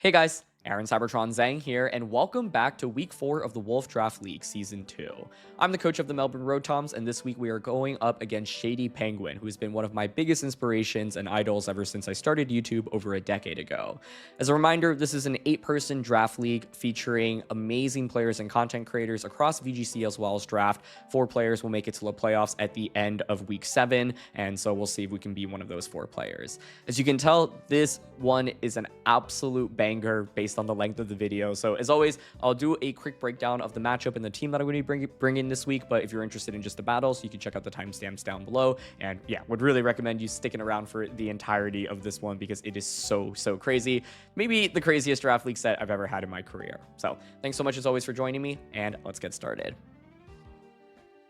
Hey guys, Aaron Cybertron Zhang here, and welcome back to week 4 of the Wolfe Draft League Season 2. I'm the coach of the Melbourne Road Toms, and this week we are going up against ShadyPeguinn, who has been one of my biggest inspirations and idols ever since I started YouTube over a decade ago. As a reminder, this is an 8-person draft league featuring amazing players and content creators across VGC as well as draft. 4 players will make it to the playoffs at the end of week 7, and so we'll see if we can be one of those 4 players. As you can tell, this one is an absolute banger based on the length of the video. So as always, I'll do a quick breakdown of the matchup and the team that I'm going to be bringing this week. But if you're interested in just the battles, you can check out the timestamps down below. And yeah, would really recommend you sticking around for the entirety of this one because it is so crazy. Maybe the craziest draft league set I've ever had in my career. So thanks so much as always for joining me, and let's get started.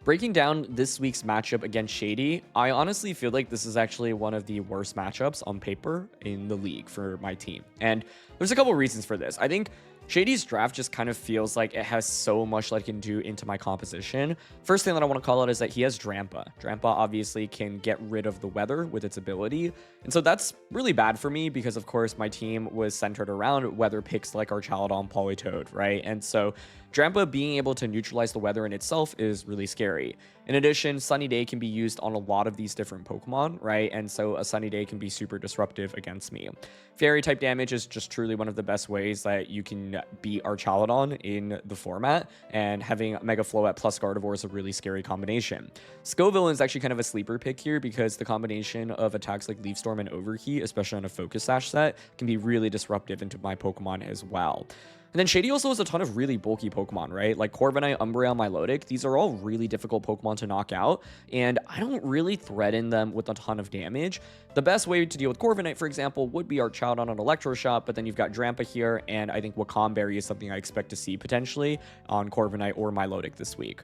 Breaking down this week's matchup against Shady, I honestly feel like this is actually one of the worst matchups on paper in the league for my team. And there's a couple reasons for this. I think Shady's draft just kind of feels like it has so much that it can do into my composition. First thing that I want to call out is that he has Drampa. Drampa obviously can get rid of the weather with its ability. And so that's really bad for me because, of course, my team was centered around weather picks like Archaludon, Politoed, right? And so Drampa being able to neutralize the weather in itself is really scary. In addition, Sunny Day can be used on a lot of these different Pokemon, right? And so a Sunny Day can be super disruptive against me. Fairy type damage is just truly one of the best ways that you can beat Archaludon in the format, and having Mega Floette plus Gardevoir is a really scary combination. Scoville is actually kind of a sleeper pick here because the combination of attacks like Leaf Storm and Overheat, especially on a Focus Sash set, can be really disruptive into my Pokemon as well. And then Shady also has a ton of really bulky Pokemon, right? Like Corviknight, Umbreon, Milotic. These are all really difficult Pokemon to knock out, and I don't really threaten them with a ton of damage. The best way to deal with Corviknight, for example, would be Archaludon on Electroshock, but then you've got Drampa here, and I think Wakam is something I expect to see potentially on Corviknight or Milotic this week.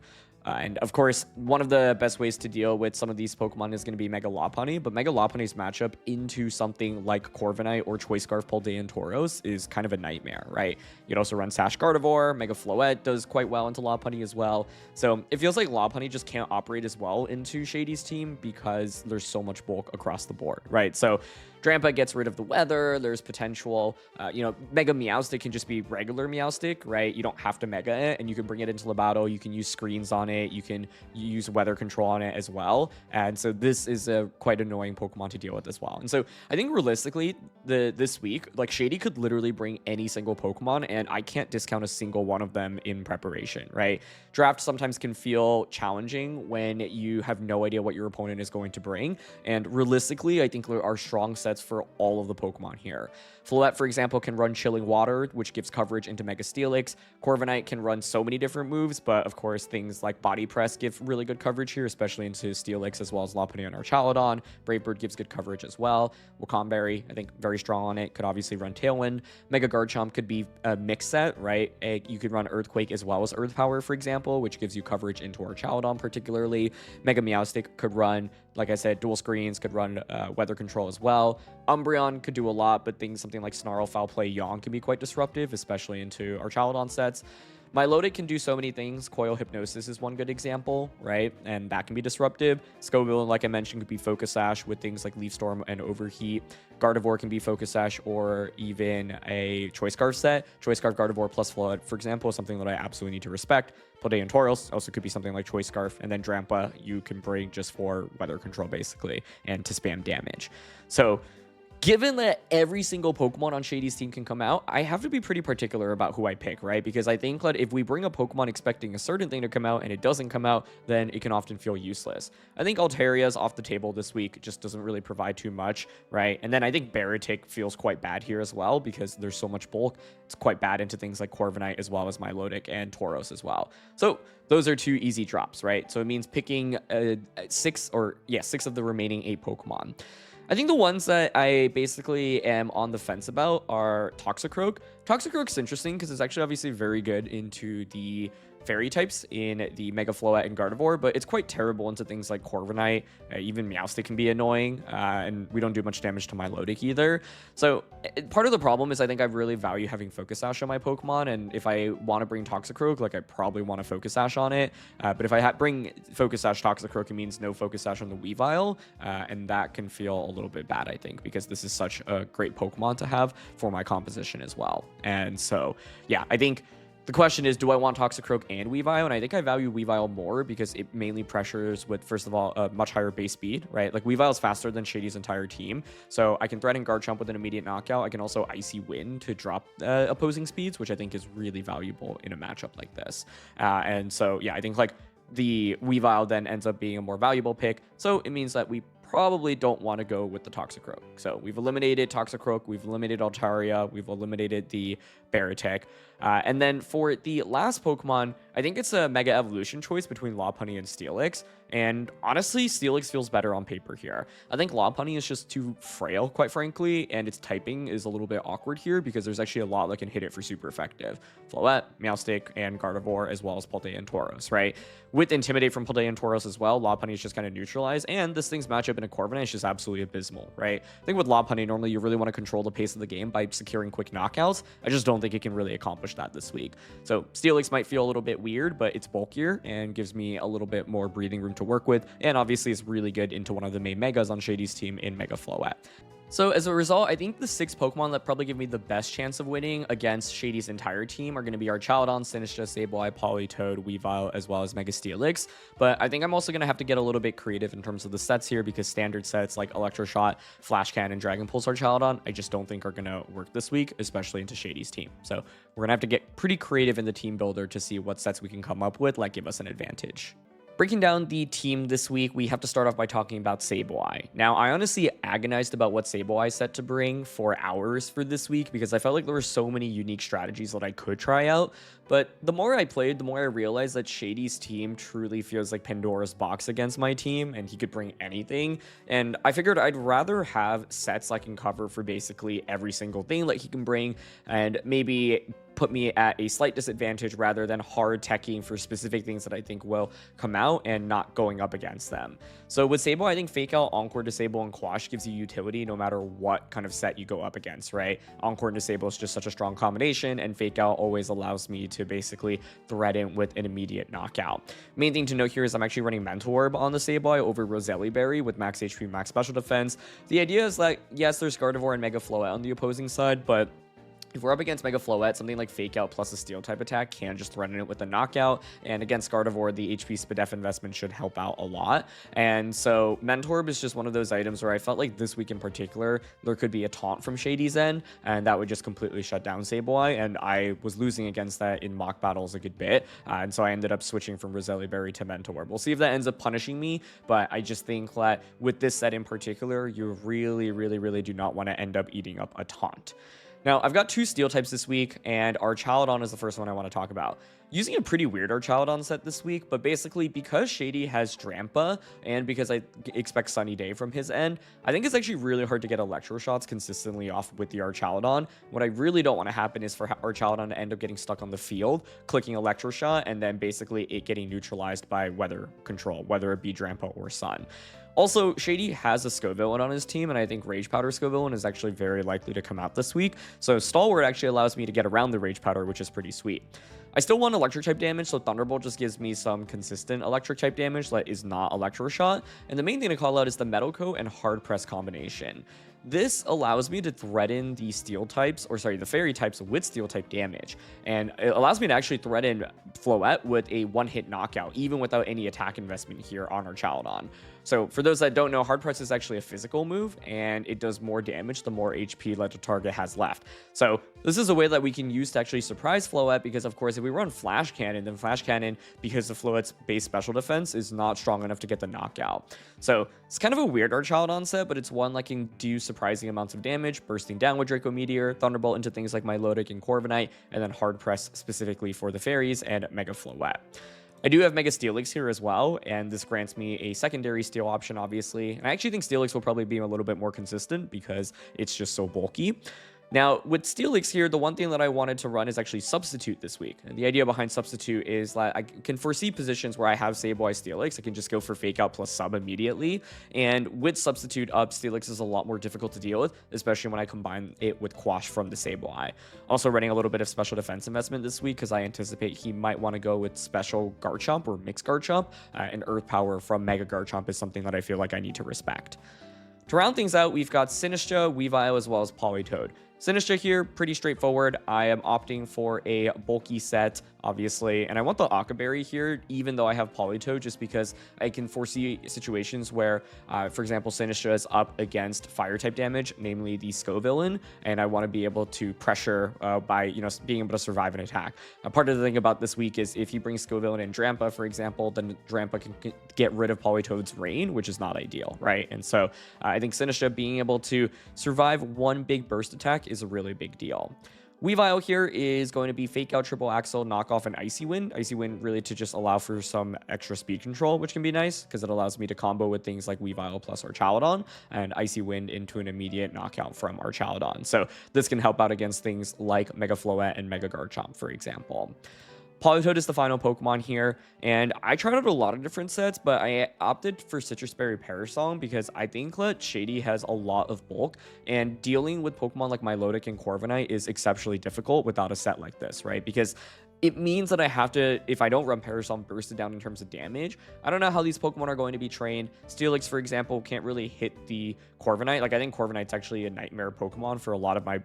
And of course, one of the best ways to deal with some of these Pokemon is going to be Mega Lopunny, but Mega Lopunny's matchup into something like Corviknight or Choice Scarf, Paldean Tauros is kind of a nightmare, right? You could also run Sash Gardevoir. Mega Floette does quite well into Lopunny as well. So it feels like Lopunny just can't operate as well into Shady's team because there's so much bulk across the board, right? So Drampa gets rid of the weather. There's potential, Mega Meowstic can just be regular Meowstic, right? You don't have to Mega it, and you can bring it into the battle. You can use screens on it. You can use weather control on it as well. And so this is a quite annoying Pokemon to deal with as well. And so I think realistically, this week, like Shady could literally bring any single Pokemon, and I can't discount a single one of them in preparation, right? Draft sometimes can feel challenging when you have no idea what your opponent is going to bring. And realistically, I think there are strong sets for all of the Pokemon here. Floette, for example, can run Chilling Water, which gives coverage into Mega Steelix. Corviknight can run so many different moves, but of course, things like Body Press give really good coverage here, especially into Steelix as well as Lopunny and Archaludon. Brave Bird gives good coverage as well. Wakam, I think, very strong on it. Could obviously run Tailwind. Mega Garchomp could be a mix set, right? You could run Earthquake as well as Earth Power, for example, which gives you coverage into Archaludon particularly. Mega Meowstic could run, like I said, dual screens, could run weather control as well. Umbreon could do a lot, but something like Snarl, Foul Play, Yawn can be quite disruptive, especially into Archaludon sets. Milotic can do so many things. Coil Hypnosis is one good example, right? And that can be disruptive. Scoville, like I mentioned, could be Focus Sash with things like Leaf Storm and Overheat. Gardevoir can be Focus Sash or even a Choice Scarf set. Choice Scarf Gardevoir plus Flood, for example, is something that I absolutely need to respect. Paldean Tauros also could be something like Choice Scarf. And then Drampa, you can bring just for weather control, basically, and to spam damage. So given that every single Pokemon on Shady's team can come out, I have to be pretty particular about who I pick, right? Because I think that if we bring a Pokemon expecting a certain thing to come out and it doesn't come out, then it can often feel useless. I think Altaria's off the table this week. It just doesn't really provide too much, right? And then I think Baratic feels quite bad here as well because there's so much bulk. It's quite bad into things like Corviknight as well as Milotic and Tauros as well. So those are 2 easy drops, right? So it means picking 6 of the remaining 8 Pokemon. I think the ones that I basically am on the fence about are Toxicroak. Toxicroak's interesting because it's actually obviously very good into the fairy types in the Mega Floette and Gardevoir, but it's quite terrible into things like Corviknight. Even Meowstic can be annoying, and we don't do much damage to Milotic either. So part of the problem is I think I really value having Focus Sash on my Pokemon, and if I want to bring Toxicroak, like I probably want to Focus Sash on it. But if I bring Focus Sash Toxicroak, it means no Focus Sash on the Weavile, and that can feel a little bit bad, I think, because this is such a great Pokemon to have for my composition as well. And so, yeah, I think the question is, do I want Toxicroak and Weavile? And I think I value Weavile more because it mainly pressures with, first of all, a much higher base speed, right? Like Weavile is faster than Shady's entire team. So I can threaten Garchomp with an immediate knockout. I can also Icy Wind to drop opposing speeds, which I think is really valuable in a matchup like this. And so, yeah, I think like the Weavile then ends up being a more valuable pick. So it means that we probably don't want to go with the Toxicroak. So we've eliminated Toxicroak, we've eliminated Altaria, we've eliminated the Barotech. And then for the last Pokemon, I think it's a Mega Evolution choice between Lopunny and Steelix. And honestly, Steelix feels better on paper here. I think Lopunny is just too frail, quite frankly, and its typing is a little bit awkward here because there's actually a lot that can hit it for super effective. Floette, Meowstic, and Gardevoir, as well as Paldea and Tauros, right? With Intimidate from Paldea and Tauros as well, Lopunny is just kind of neutralized, and this thing's matchup in a Corviknight is just absolutely abysmal, right? I think with Lopunny, normally you really want to control the pace of the game by securing quick knockouts. I just don't think it can really accomplish that this week. So Steelix might feel a little bit weird, but it's bulkier and gives me a little bit more breathing room to work with, and obviously is really good into one of the main Megas on Shady's team in Mega Floette. So as a result, I think the 6 Pokemon that probably give me the best chance of winning against Shady's entire team are going to be Archaladon, Sinistcha, Sableye, Politoed, Weavile, as well as Mega Steelix. But I think I'm also going to have to get a little bit creative in terms of the sets here because standard sets like Electroshot, Flash Cannon, Dragon Pulse Archaladon, I just don't think are going to work this week, especially into Shady's team. So we're going to have to get pretty creative in the team builder to see what sets we can come up with that give us an advantage. Breaking down the team this week, we have to start off by talking about Sableye. Now, I honestly agonized about what Sableye set to bring for hours for this week because I felt like there were so many unique strategies that I could try out. But the more I played, the more I realized that Shady's team truly feels like Pandora's box against my team, and he could bring anything. And I figured I'd rather have sets I can cover for basically every single thing that he can bring, and maybe put me at a slight disadvantage rather than hard teching for specific things that I think will come out and not going up against them. So with Sableye, I think Fake Out, Encore, Disable, and Quash gives you utility no matter what kind of set you go up against, right? Encore and Disable is just such a strong combination, and Fake Out always allows me to basically threaten with an immediate knockout. Main thing to note here is I'm actually running Mental Orb on the Sableye over Roselli Berry with max HP, max special defense. The idea is that, yes, there's Gardevoir and Mega Floette on the opposing side, but if we're up against Mega Floette, something like Fake Out plus a Steel type attack can just threaten it with a knockout, and against Gardevoir, the HP Spadef investment should help out a lot. And so Mentorb is just one of those items where I felt like this week in particular, there could be a taunt from Shady's end, and that would just completely shut down Sableye, and I was losing against that in mock battles a good bit, and so I ended up switching from Roselli Berry to Mentorb. We'll see if that ends up punishing me, but I just think that with this set in particular, you really do not want to end up eating up a taunt. Now, I've got 2 Steel types this week, and Archaladon is the first one I want to talk about. Using a pretty weird Archaladon set this week, but basically because Shady has Drampa, and because I expect Sunny Day from his end, I think it's actually really hard to get Electro Shots consistently off with the Archaladon. What I really don't want to happen is for Archaladon to end up getting stuck on the field, clicking Electro Shot, and then basically it getting neutralized by weather control, whether it be Drampa or Sun. Also, Shady has a Scovillain on his team, and I think Rage Powder Scovillain is actually very likely to come out this week. So Stalwart actually allows me to get around the Rage Powder, which is pretty sweet. I still want electric type damage, so Thunderbolt just gives me some consistent electric type damage that is not Electro Shot. And the main thing to call out is the Metal Coat and Hard Press combination. This allows me to threaten the steel types, or sorry, the fairy types with steel type damage. And it allows me to actually threaten Floette with a one-hit knockout, even without any attack investment here on Archaladon. So for those that don't know, Hard Press is actually a physical move, and it does more damage the more HP that the target has left. So this is a way that we can use to actually surprise Floette, because of course if we run Flash Cannon, then Flash Cannon, because of Floette's base special defense, is not strong enough to get the knockout. So it's kind of a weird Archaladon set, but it's one that can do surprising amounts of damage, bursting down with Draco Meteor, Thunderbolt into things like Milotic and Corviknight, and then Hard Press specifically for the fairies and Mega Floette. I do have Mega Steelix here as well, and this grants me a secondary steel option, obviously. And I actually think Steelix will probably be a little bit more consistent because it's just so bulky. Now, with Steelix here, the one thing that I wanted to run is actually Substitute this week. And the idea behind Substitute is that I can foresee positions where I have Sableye Steelix. I can just go for Fake Out plus Sub immediately. And with Substitute up, Steelix is a lot more difficult to deal with, especially when I combine it with Quash from the Sableye. Also running a little bit of Special Defense investment this week because I anticipate he might want to go with Special Garchomp or Mixed Garchomp. And Earth Power from Mega Garchomp is something that I feel like I need to respect. To round things out, we've got Sinistcha, Weavile, as well as Politoed. Sinistcha here, pretty straightforward. I am opting for a bulky set, obviously, and I want the Akaberry here, even though I have Politoed, just because I can foresee situations where, for example, Sinistcha is up against Fire-type damage, namely the Scovillain, and I want to be able to pressure by, being able to survive an attack. Now, part of the thing about this week is if you bring Scovillain and Drampa, for example, then Drampa can get rid of Politoed's Rain, which is not ideal, right? And so I think Sinistcha being able to survive one big burst attack is a really big deal. Weavile here is going to be Fake Out, Triple Axle, Knock Off, and Icy Wind. Icy Wind really to just allow for some extra speed control, which can be nice because it allows me to combo with things like Weavile plus Archaludon and Icy Wind into an immediate knockout from Archaludon. So this can help out against things like Mega Floette and Mega Garchomp, for example. Politoed is the final Pokemon here, and I tried out a lot of different sets, but I opted for Citrus Berry Parasong because I think that Shady has a lot of bulk, and dealing with Pokemon like Milotic and Corviknight is exceptionally difficult without a set like this, right? Because it means that I have to, if I don't run Parasong, burst it down in terms of damage. I don't know how these Pokemon are going to be trained. Steelix, for example, can't really hit the Corviknight. Like, I think Corviknight's actually a nightmare Pokemon for a lot of my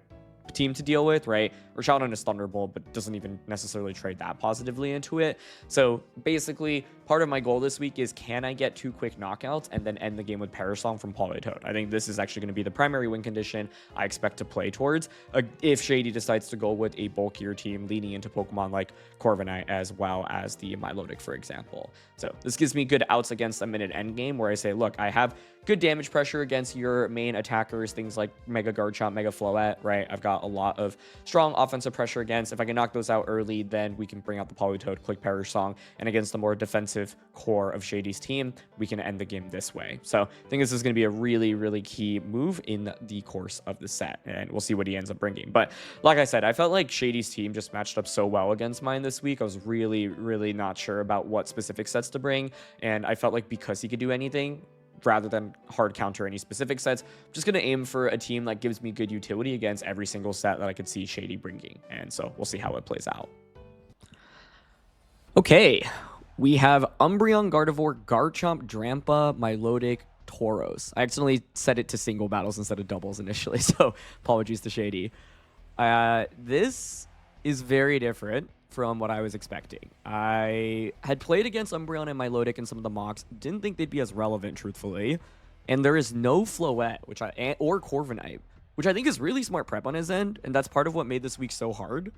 team to deal with, right? Archaludon is Thunderbolt, but doesn't even necessarily trade that positively into it. So basically, part of my goal this week is, can I get 2 quick knockouts and then end the game with Parasong from Politoed? I think this is actually going to be the primary win condition I expect to play towards if Shady decides to go with a bulkier team leaning into Pokemon like Corviknight as well as the Milotic, for example. So this gives me good outs against a minute end game where I say, look, I have good damage pressure against your main attackers, things like Mega Garchomp, Mega Floette, right? I've got a lot of strong offensive pressure against. If I can knock those out early, then we can bring out the Politoed, click Parasong, and against the more defensive core of Shady's team, we can end the game this way. So I think this is going to be a really, really key move in the course of the set, and we'll see what he ends up bringing. But like I said, I felt like Shady's team just matched up so well against mine this week. I was really, really not sure about what specific sets to bring, and I felt like because he could do anything, rather than hard counter any specific sets, I'm just going to aim for a team that gives me good utility against every single set that I could see Shady bringing. And so we'll see how it plays out. Okay, we have Umbreon, Gardevoir, Garchomp, Drampa, Milotic, Tauros. I accidentally set it to single battles instead of doubles initially, so apologies to Shady. This is very different from what I was expecting. I had played against Umbreon and Milotic in some of the mocks, didn't think they'd be as relevant, truthfully. And there is no Floette, or Corviknight, which I think is really smart prep on his end, and that's part of what made this week so hard.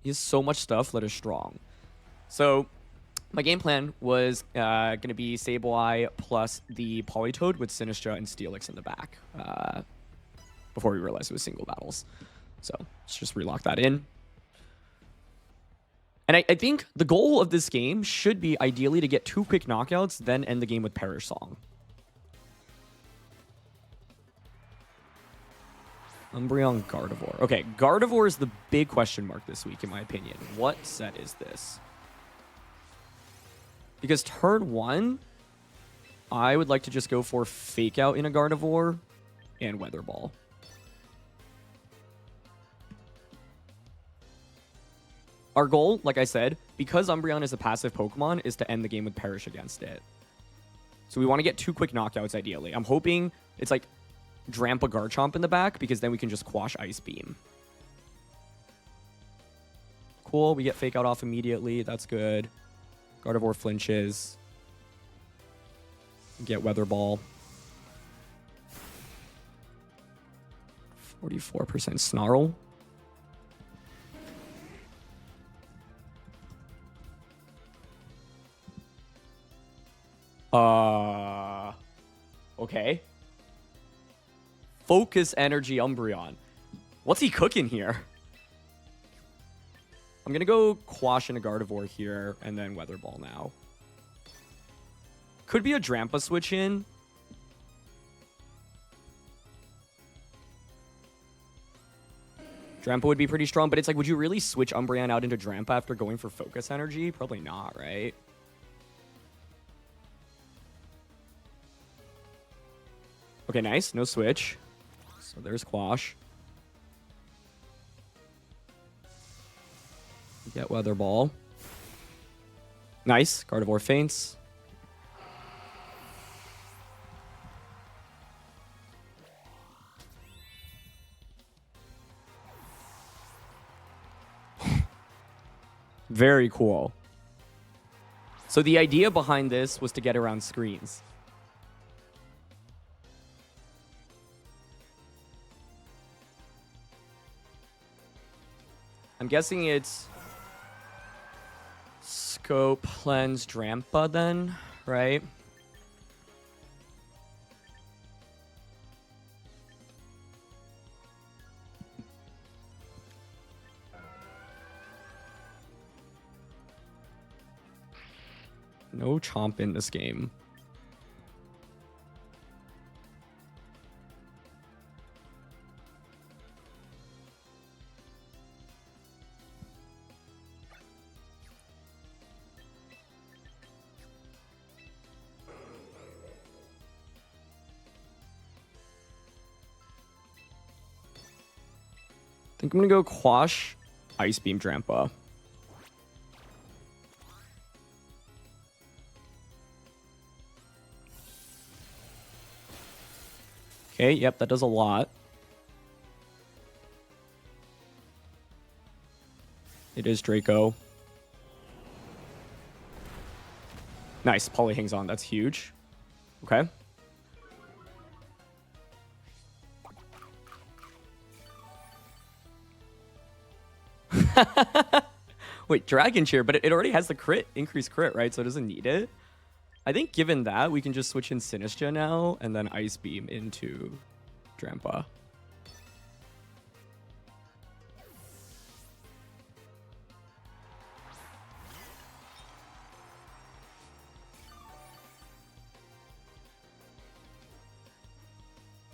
He has so much stuff that is strong. So my game plan was going to be Sableye plus the Politoed with Sinistcha and Steelix in the back before we realized it was single battles. So let's just relock that in. And I think the goal of this game should be ideally to get 2 quick knockouts, then end the game with Parasong. Umbreon, Gardevoir. Okay, Gardevoir is the big question mark this week, in my opinion. What set is this? Because turn 1, I would like to just go for Fake Out in a Gardevoir and Weather Ball. Our goal, like I said, because Umbreon is a passive Pokemon, is to end the game with Perish against it. So we want to get 2 quick knockouts, ideally. I'm hoping it's like Drampa Garchomp in the back, because then we can just quash Ice Beam. Cool, we get Fake Out off immediately. That's good. Gardevoir flinches. Get Weather Ball. 44% Snarl. Okay. Focus Energy Umbreon. What's he cooking here? I'm going to go Quash and a Gardevoir here, and then Weather Ball now. Could be a Drampa switch in. Drampa would be pretty strong, but it's like, would you really switch Umbreon out into Drampa after going for Focus Energy? Probably not, right? Okay, nice. No switch. So there's Quash. Get Weather Ball. Nice. Gardevoir faints. Very cool. So the idea behind this was to get around screens. I'm guessing it's Scope, Lens, Drampa then, right? No Chomp in this game. I think I'm gonna go Quash, Ice Beam, Drampa. Okay, yep, that does a lot. It is Draco. Nice, Poly hangs on, that's huge. Okay. Wait, Dragon Cheer, but it already has the crit, increased crit, right? So it doesn't need it. I think given that, we can just switch in Sinistra now and then Ice Beam into Drampa.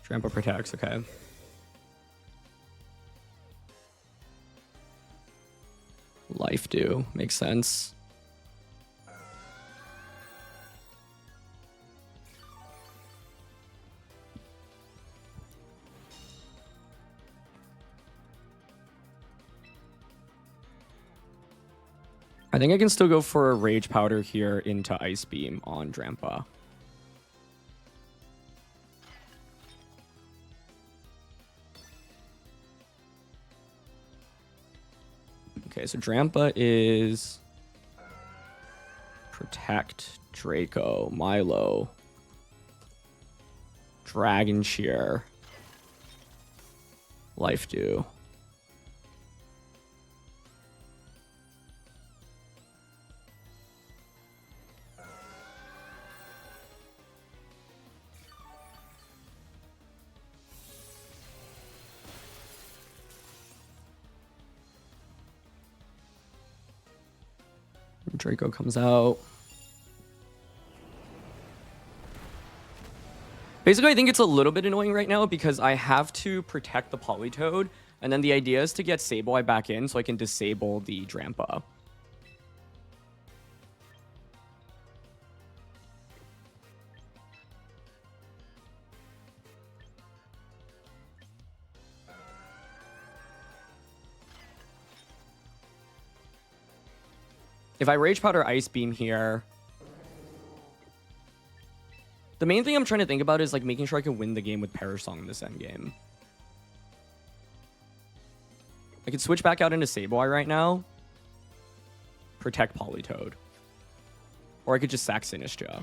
Drampa protects, okay. Life do, makes sense. I think I can still go for a Rage Powder here into Ice Beam on Drampa. Okay, so Drampa is Protect, Draco, Milo, Dragon Cheer, Life Dew. Draco comes out. Basically, I think it's a little bit annoying right now because I have to protect the Politoed, and then the idea is to get Sableye back in so I can disable the Drampa. If I Rage Powder Ice Beam here, the main thing I'm trying to think about is like making sure I can win the game with Perish Song in this endgame. I could switch back out into Sableye right now, protect Politoed, or I could just sack Sinistra.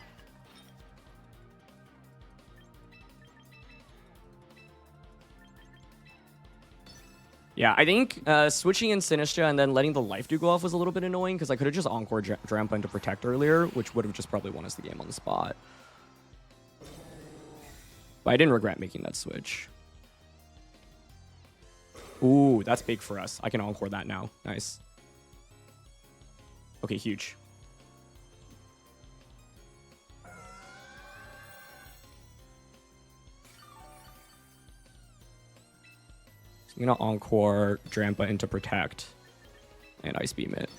Yeah, I think switching in Sinistra and then letting the Life Dew go off was a little bit annoying because I could have just Encore Drampa into Protect earlier, which would have just probably won us the game on the spot. But I didn't regret making that switch. Ooh, that's big for us. I can Encore that now. Nice. Okay, huge. I'm gonna Encore Drampa into Protect and Ice Beam it.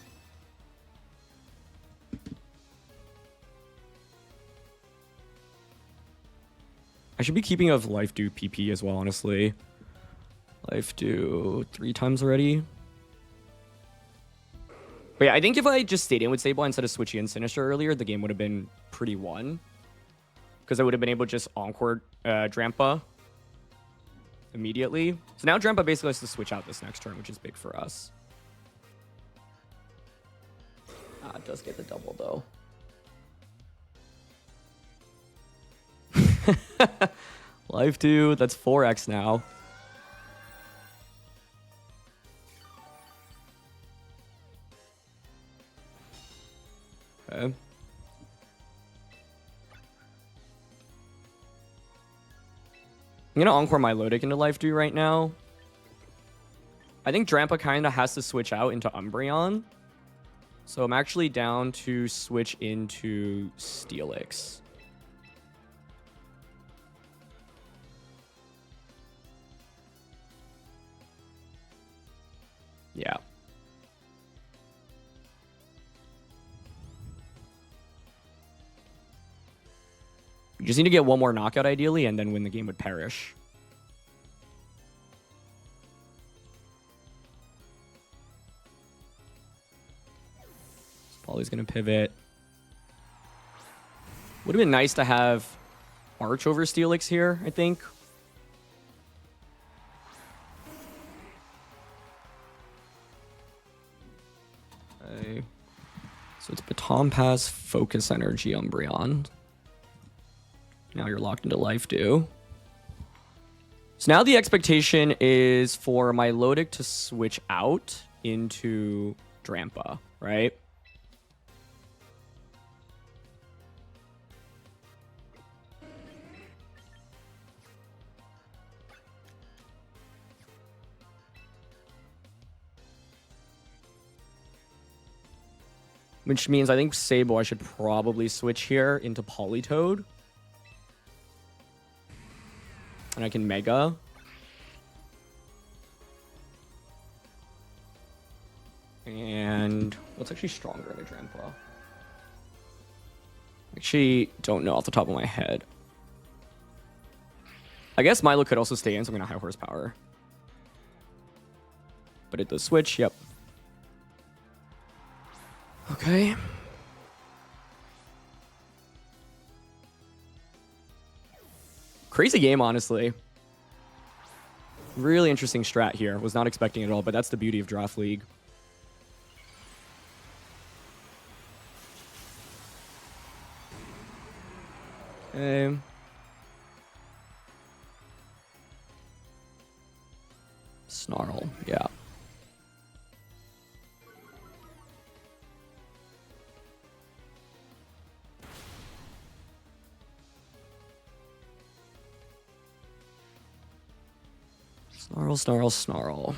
I should be keeping of Life Dew PP as well, honestly. Life Dew 3 times already. But yeah, I think if I just stayed in with Sable instead of switching in Sinister earlier, the game would have been pretty won. Because I would have been able to just Encore Drampa immediately. So now Drampa basically has to switch out this next turn, which is big for us. It does get the double, though. Life 2, that's 4x now. Okay. I'm gonna Encore my Lodic into Life 2 right now. I think Drampa kind of has to switch out into Umbreon. So I'm actually down to switch into Steelix. Yeah. You just need to get one more knockout ideally and then win the game with Perish. Polly's going to pivot. Would have been nice to have Arch over Steelix here, I think. Okay. So it's Baton Pass, Focus Energy, Umbreon. Now you're locked into Life Dew. So now the expectation is for my Lodic to switch out into Drampa, right? Which means I think Sable I should probably switch here into Politoed. And I can Mega. And what's actually stronger in a Drampa? Actually, don't know off the top of my head. I guess Milo could also stay in, so I'm going to High Horsepower. But it does switch, yep. Okay. Crazy game, honestly. Really interesting strat here. Was not expecting it at all, but that's the beauty of Draft League. Okay. Snarl, yeah. Snarl, snarl, snarl.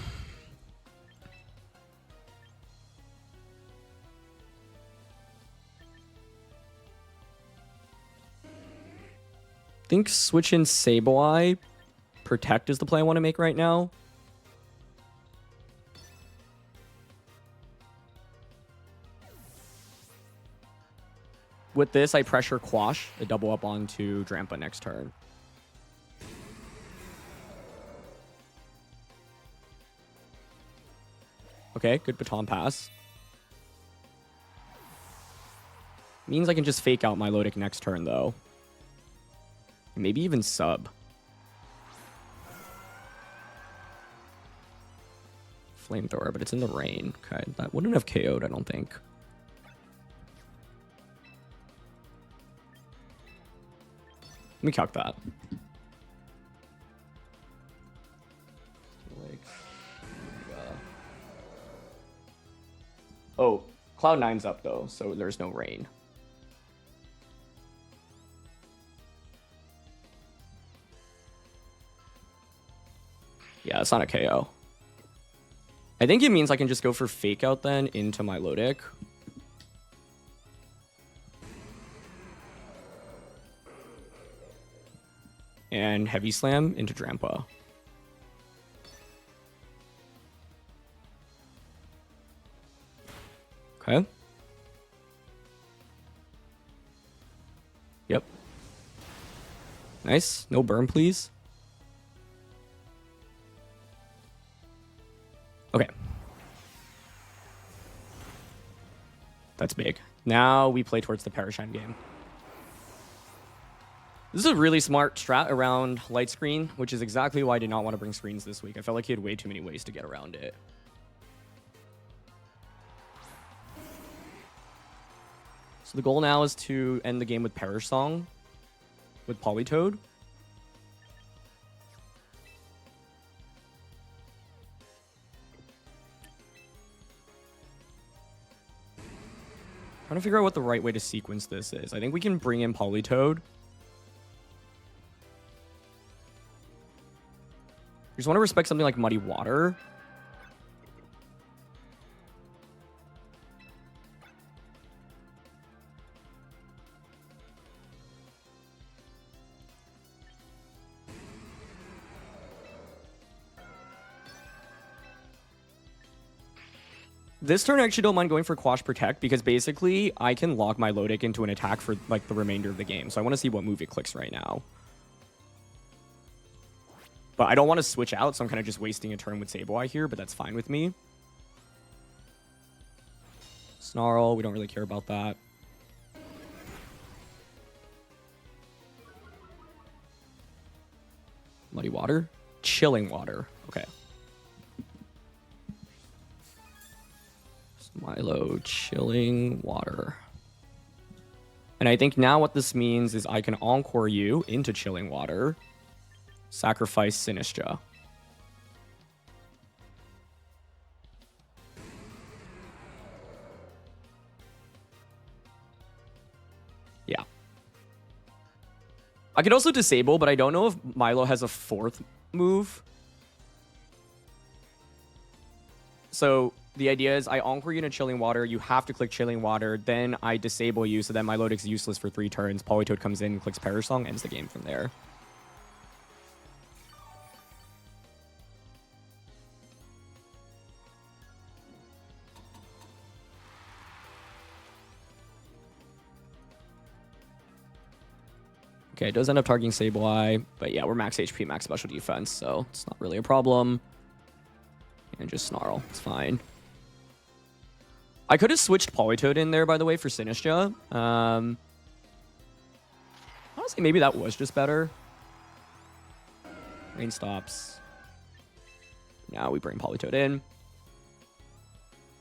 I think switch in Sableye. Protect is the play I want to make right now. With this, I pressure Quash, a double up onto Drampa next turn. Okay, good Baton Pass. Means I can just fake out my Lodic next turn, though. Maybe even sub. Flamethrower, but it's in the rain. Okay, that wouldn't have KO'd, I don't think. Let me calc that. Oh, Cloud9's up, though, so there's no rain. Yeah, it's not a KO. I think it means I can just go for Fake Out then into my Lodic. And Heavy Slam into Drampa. Okay. Yep. Nice. No burn, please. Okay. That's big. Now we play towards the Parashine game. This is a really smart strat around light screen, which is exactly why I did not want to bring screens this week. I felt like he had way too many ways to get around it. So the goal now is to end the game with Perish Song with Polytoad. Trying to figure out what the right way to sequence this is. I think we can bring in Polytoad. Just want to respect something like Muddy Water. This turn I actually don't mind going for Quash Protect because basically I can lock my Lodic into an attack for like the remainder of the game. So I want to see what move it clicks right now. But I don't want to switch out, so I'm kind of just wasting a turn with Sableye here, but that's fine with me. Snarl, we don't really care about that. Muddy Water? Chilling Water. Okay. Milo, Chilling Water. And I think now what this means is I can Encore you into Chilling Water. Sacrifice Sinistra. Yeah. I could also disable, but I don't know if Milo has a fourth move. So the idea is I Encore you into Chilling Water, you have to click Chilling Water, then I disable you, so then my Lodic's useless for 3 turns. Polytoad comes in, clicks Perish Song, ends the game from there. Okay, it does end up targeting Sableye, but yeah, we're max HP, max special defense, so it's not really a problem. And just Snarl, it's fine. I could have switched Polytoad in there, by the way, for Sinistra. Honestly, maybe that was just better. Rain stops. Now we bring Polytoad in.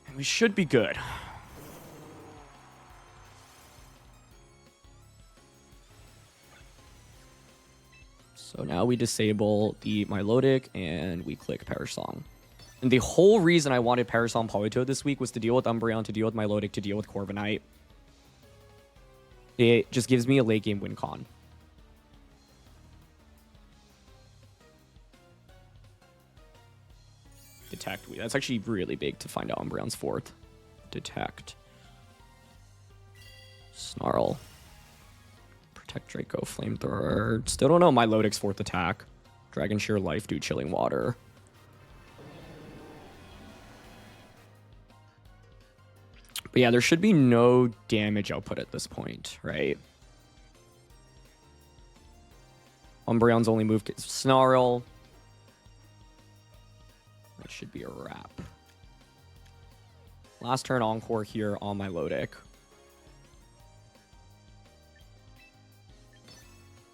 And we should be good. So now we disable the Milotic and we click Perish Song. And the whole reason I wanted Perish Song Polytoad this week was to deal with Umbreon, to deal with Milotic, to deal with Corviknight. It just gives me a late game win con. Detect. That's actually really big to find out Umbreon's fourth. Detect. Snarl. Protect Draco, Flamethrower. Still don't know Milodic's fourth attack. Dragon Shear, Life Dew, Chilling Water. But yeah, there should be no damage output at this point, right? Umbreon's only move gets Snarl. That should be a wrap. Last turn Encore here on my Lodic.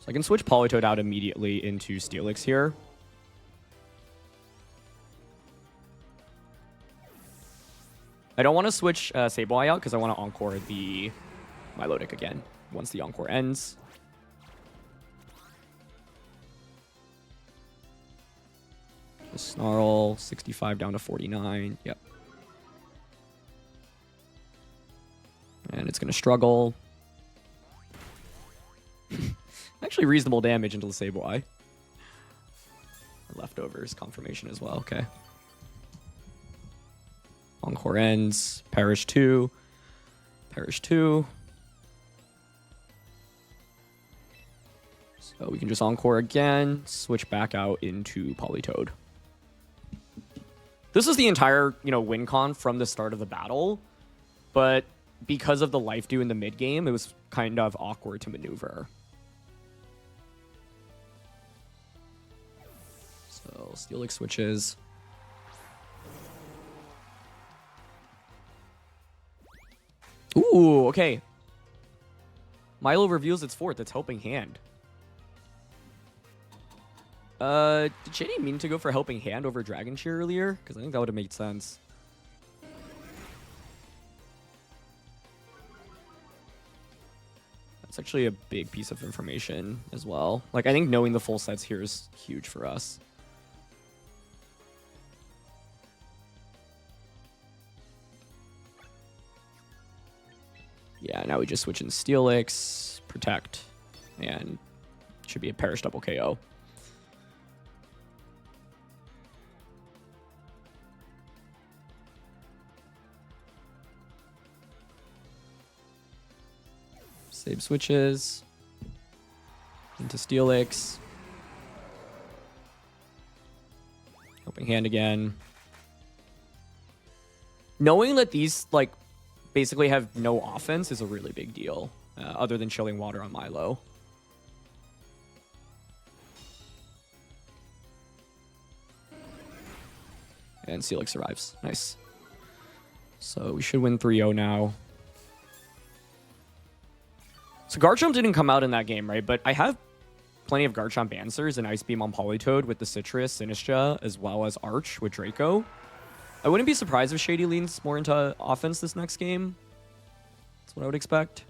So I can switch Polytoad out immediately into Steelix here. I don't want to switch Sableye out because I want to Encore the Milotic again once the Encore ends. The Snarl, 65 down to 49. Yep. And it's going to struggle. Actually reasonable damage into the Sableye. Leftovers, confirmation as well. Okay. Encore ends. Perish 2. Perish 2. So we can just Encore again. Switch back out into Polytoad. This is the entire, win con from the start of the battle. but because of the life dew in the mid game, it was kind of awkward to maneuver. So Steelix switches. Ooh, okay. Milo reveals its fourth. It's Helping Hand. Did Shady mean to go for Helping Hand over Dragon Cheer earlier? Because I think that would have made sense. That's actually a big piece of information as well. Like, I think knowing the full sets here is huge for us. Yeah, now we just switch in Steelix, Protect, and should be a Perish double KO. Save switches into Steelix. Helping Hand again. Knowing that these, like, basically have no offense is a really big deal, other than Chilling Water on Milo. And Steelix survives. Nice. So we should win 3-0 now. So Garchomp didn't come out in that game, right? But I have plenty of Garchomp answers and Ice Beam on Politoed with the Citrus, Sinistcha, as well as Arch with Draco. I wouldn't be surprised if Shady leans more into offense this next game. That's what I would expect.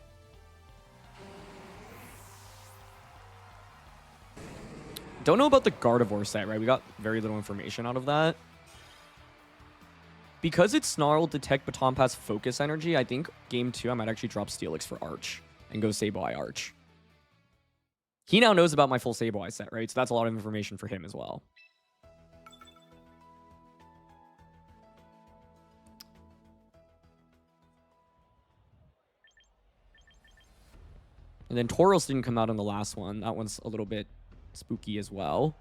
Don't know about the Gardevoir set, right? We got very little information out of that. Because it's Snarl, Detect, Baton Pass, Focus Energy, I think game 2 I might actually drop Steelix for Arch and go Sableye Arch. He now knows about my full Sableye set, right? So that's a lot of information for him as well. And then Tauros didn't come out on the last one. That one's a little bit spooky as well.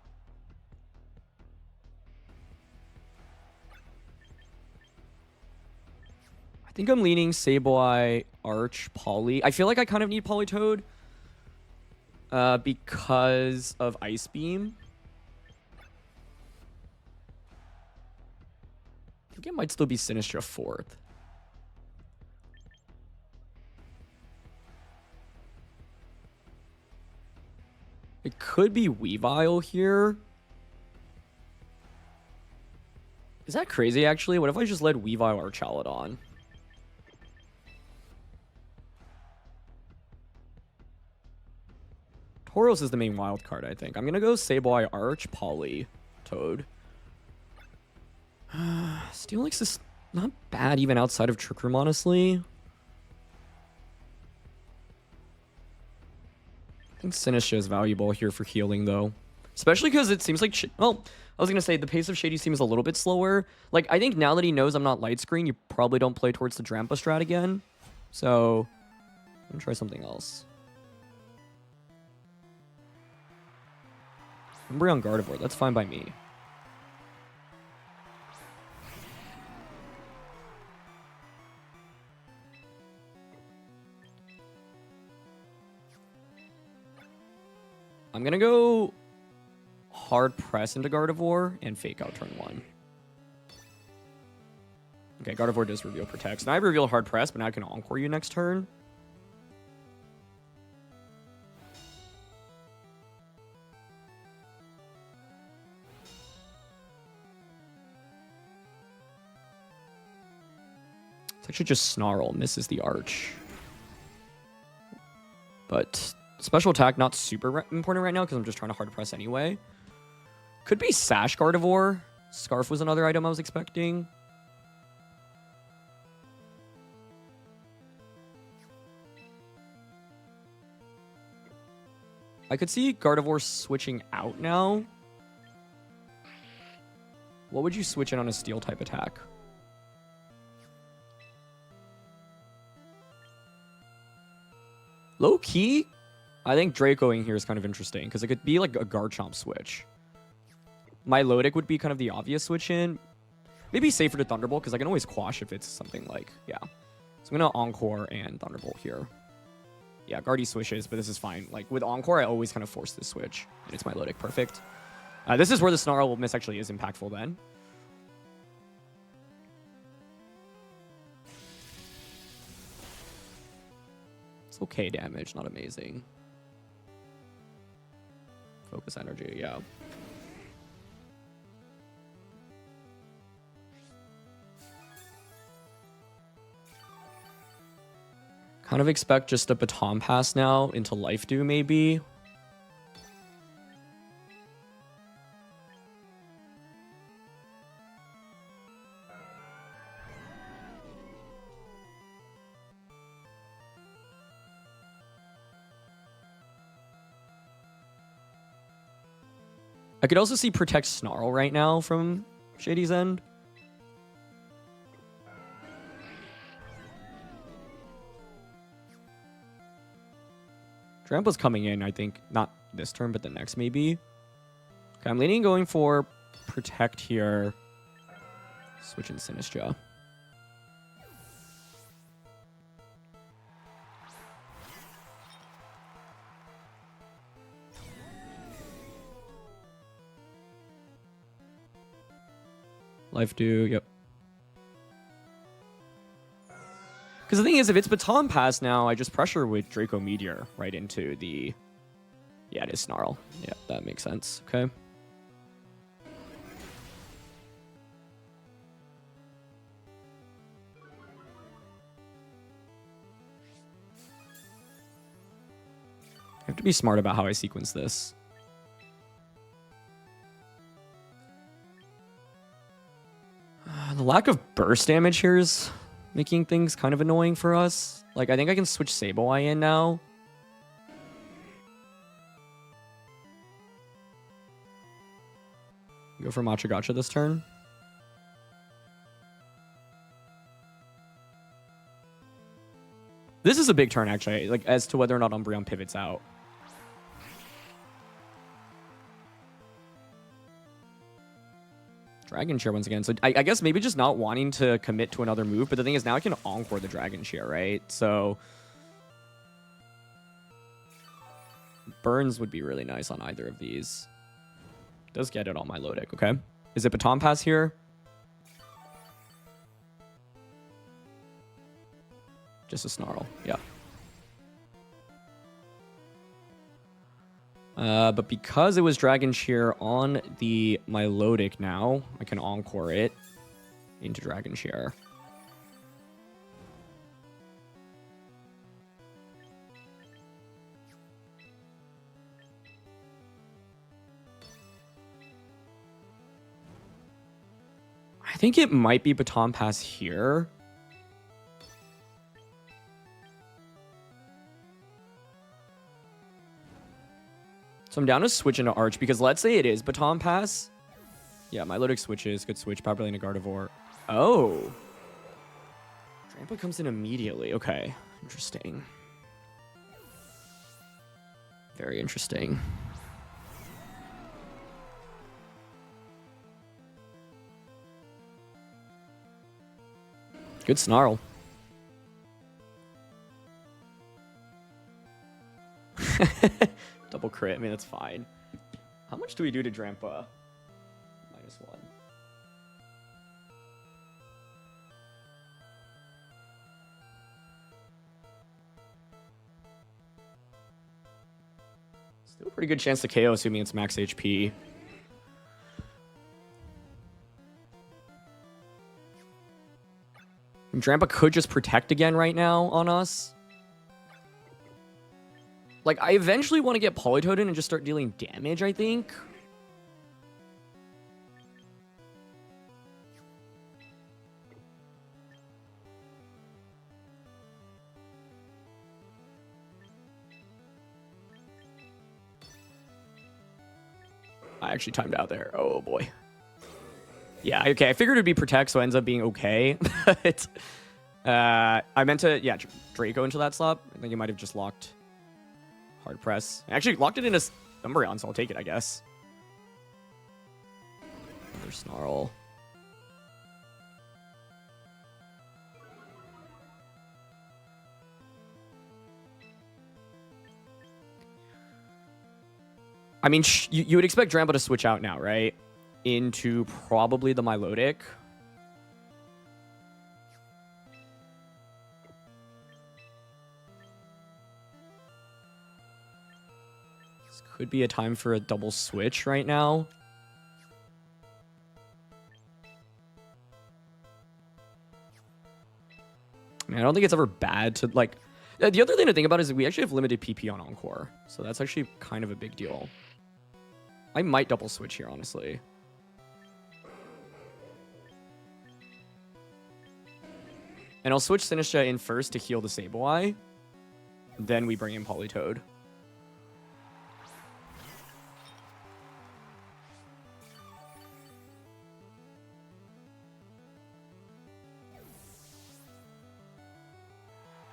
I think I'm leaning Sableye, Arch, Poly. I feel like I kind of need Politoed because of Ice Beam. I think it might still be Sinistcha 4th. It could be Weavile here. Is that crazy, actually? What if I just led Weavile or Chaladon? Tauros is the main wild card, I think. I'm going to go Sableye, Arch, Poly, Toad. Steelix is not bad even outside of Trick Room, honestly. I think Sinistcha is valuable here for healing, though. Especially because it seems like... Well, I was going to say, the pace of Shady seems a little bit slower. Like, I think now that he knows I'm not light screen, you probably don't play towards the Drampa strat again. So, I'm going to try something else. Umbreon Gardevoir, that's fine by me. I'm going to go hard press into Gardevoir and fake out turn 1. Okay, Gardevoir does reveal Protect. Now I reveal hard press, but now I can Encore you next turn. It's actually just Snarl. Misses the Arch. But special attack, not super important right now because I'm just trying to hard press anyway. Could be Sash Gardevoir. Scarf was another item I was expecting. I could see Gardevoir switching out now. What would you switch in on a steel type attack? Low key, I think Dracoing here is kind of interesting because it could be like a Garchomp switch. Milotic would be kind of the obvious switch in. Maybe safer to Thunderbolt because I can always quash if it's something like, yeah. So I'm going to Encore and Thunderbolt here. Yeah, Guardy swishes, but this is fine. Like, with Encore, I always kind of force this switch. And it's Milotic. Perfect. This is where the Snarl miss actually is impactful then. It's okay damage, not amazing. Focus energy, yeah. Kind of expect just a Baton Pass now into Life Dew, maybe. I could also see Protect Snarl right now from Shady's end. Trampa's coming in, I think. Not this turn, but the next maybe. Okay, I'm leaning going for Protect here. Switch in Sinistra. Life Dew, yep. Because the thing is, if it's Baton Pass now, I just pressure with Draco Meteor right into the... Yeah, it is Snarl. Yeah, that makes sense. Okay. I have to be smart about how I sequence this. The lack of burst damage here is making things kind of annoying for us. Like, I think I can switch Sableye in now. Go for Matcha Gotcha this turn. This is a big turn, actually, like, as to whether or not Umbreon pivots out. Dragon Chair once again. So I guess maybe just not wanting to commit to another move. But the thing is, now I can Encore the Dragon Chair, right? So Burns would be really nice on either of these. Does get it on my Milotic, okay? Is it Baton Pass here? Just a Snarl, yeah. But because it was Dragon Cheer on the Milotic now, I can Encore it into Dragon Cheer. I think it might be Baton Pass here. So I'm down to switch into Arch, because let's say it is Baton Pass. Yeah, Milotic switches. Good switch. Probably in a Gardevoir. Oh. Trampa comes in immediately. Okay. Interesting. Very interesting. Good Snarl. Double crit. I mean, that's fine. How much do we do to Drampa? -1. Still a pretty good chance to KO, assuming it's max HP. And Drampa could just protect again right now on us. Like, I eventually want to get Politoed in and just start dealing damage, I think. I actually timed out there. Oh, boy. Yeah, okay. I figured it'd be Protect, so it ends up being okay. But I meant to, yeah, Draco into that slot. I think he might have just locked Hard Press. Actually, locked it in a Umbreon, so I'll take it, I guess. Another Snarl. I mean, you would expect Drampa to switch out now, right? Into probably the Milotic. This could be a time for a double switch right now. I mean, I don't think it's ever bad to, like... The other thing to think about is that we actually have limited PP on Encore. So that's actually kind of a big deal. I might double switch here, honestly. And I'll switch Sinistra in first to heal the Sableye. Then we bring in Politoed.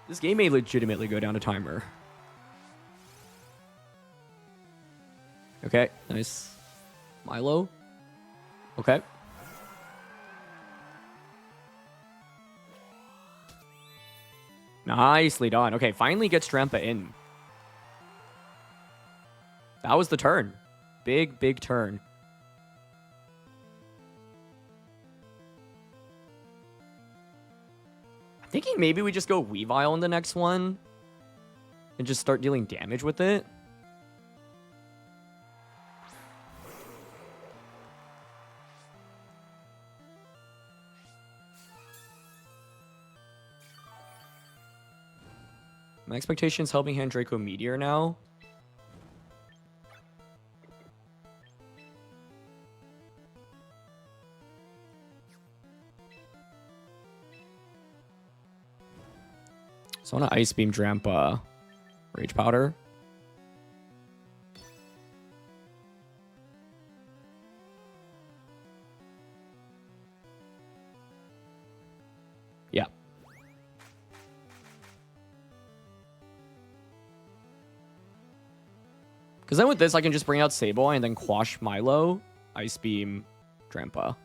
This game may legitimately go down to timer. Okay, nice. Milo. Okay. Nicely done. Okay, finally gets Drampa in. That was the turn. Big, big turn. I'm thinking maybe we just go Weavile in the next one and just start dealing damage with it. My expectations helping hand Draco Meteor now. So I want to Ice Beam Drampa Rage Powder. Yeah. Because then with this, I can just bring out Sableye and then Quash Milo, Ice Beam Drampa.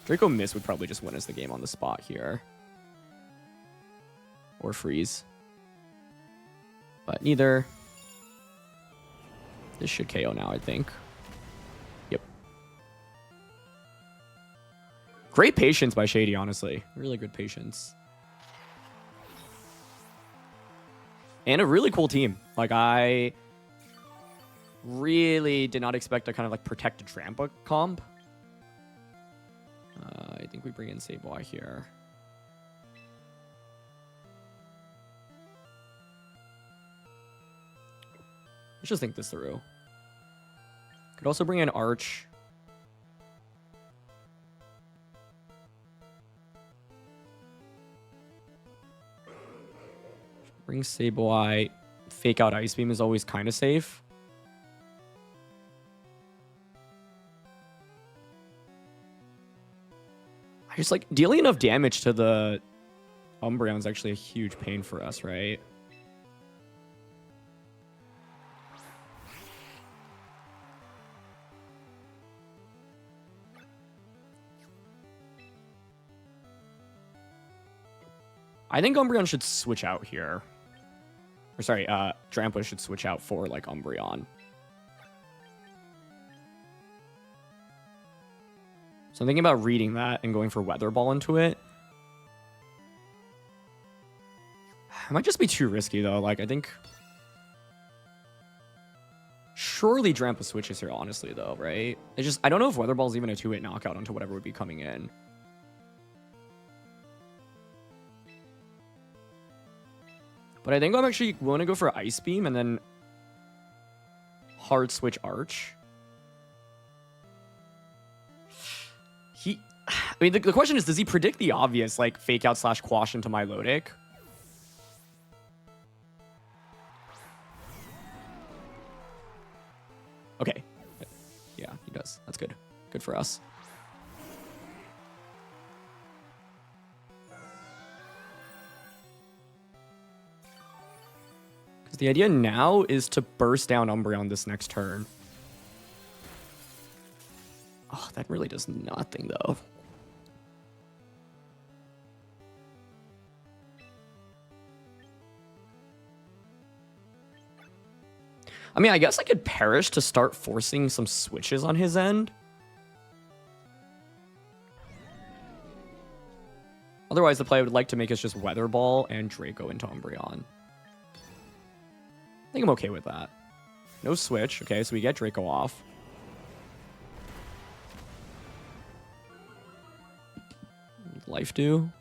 Draco Miss would probably just win us the game on the spot here. Or freeze. But neither. This should KO now, I think. Yep. Great patience by Shady, honestly. Really good patience. And a really cool team. Like, I really did not expect a kind of like protected Drampa comp. I think we bring in Sableye here. Let's just think this through. Could also bring in Arch. Bring Sableye. Fake out Ice Beam is always kind of safe. I just like dealing enough damage to the Umbreon is actually a huge pain for us, right? I think Umbreon should switch out here. Or sorry, Drampa should switch out for like Umbreon. So I'm thinking about reading that and going for Weather Ball into it. It might just be too risky, though. Like, I think... Surely Drampa switches here, honestly, though, right? It's just... I don't know if Weather Ball is even a 2-hit knockout onto whatever would be coming in. But I think I'm actually willing to go for Ice Beam and then... Hard switch Arch. I mean, the question is, does he predict the obvious, like, fake out / quash into Milotic? Okay. Yeah, he does. That's good. Good for us. Because the idea now is to burst down Umbreon this next turn. Oh, that really does nothing, though. I mean, I guess I could perish to start forcing some switches on his end. Otherwise, the play I would like to make is just Weather Ball and Draco into Umbreon. I think I'm okay with that. No switch. Okay, so we get Draco off. Life do.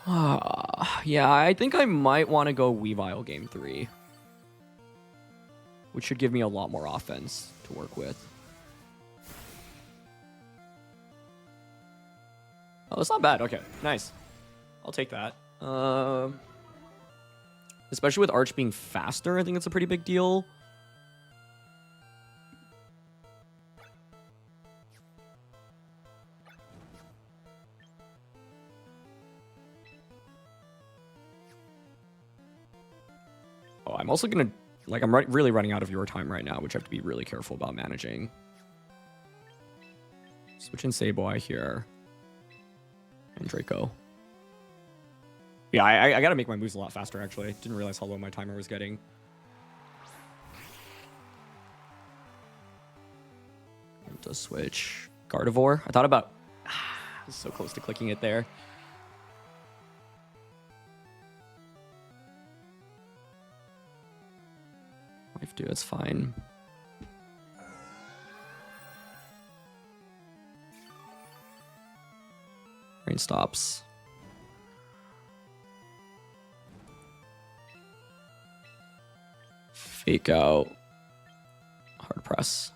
Yeah, I think I might want to go Weavile game 3. Which should give me a lot more offense to work with. Oh, that's not bad. Okay, nice. I'll take that. Especially with Arch being faster, I think it's a pretty big deal. Oh, I'm also going to... Like, I'm really running out of your time right now, which I have to be really careful about managing. Switch in Sableye here. And Draco. Yeah, I gotta make my moves a lot faster, actually. Didn't realize how low my timer was getting. To switch. Gardevoir. I thought about... I was so close to clicking it there. Life do, it's fine. Rain stops. Fake out. Hard press.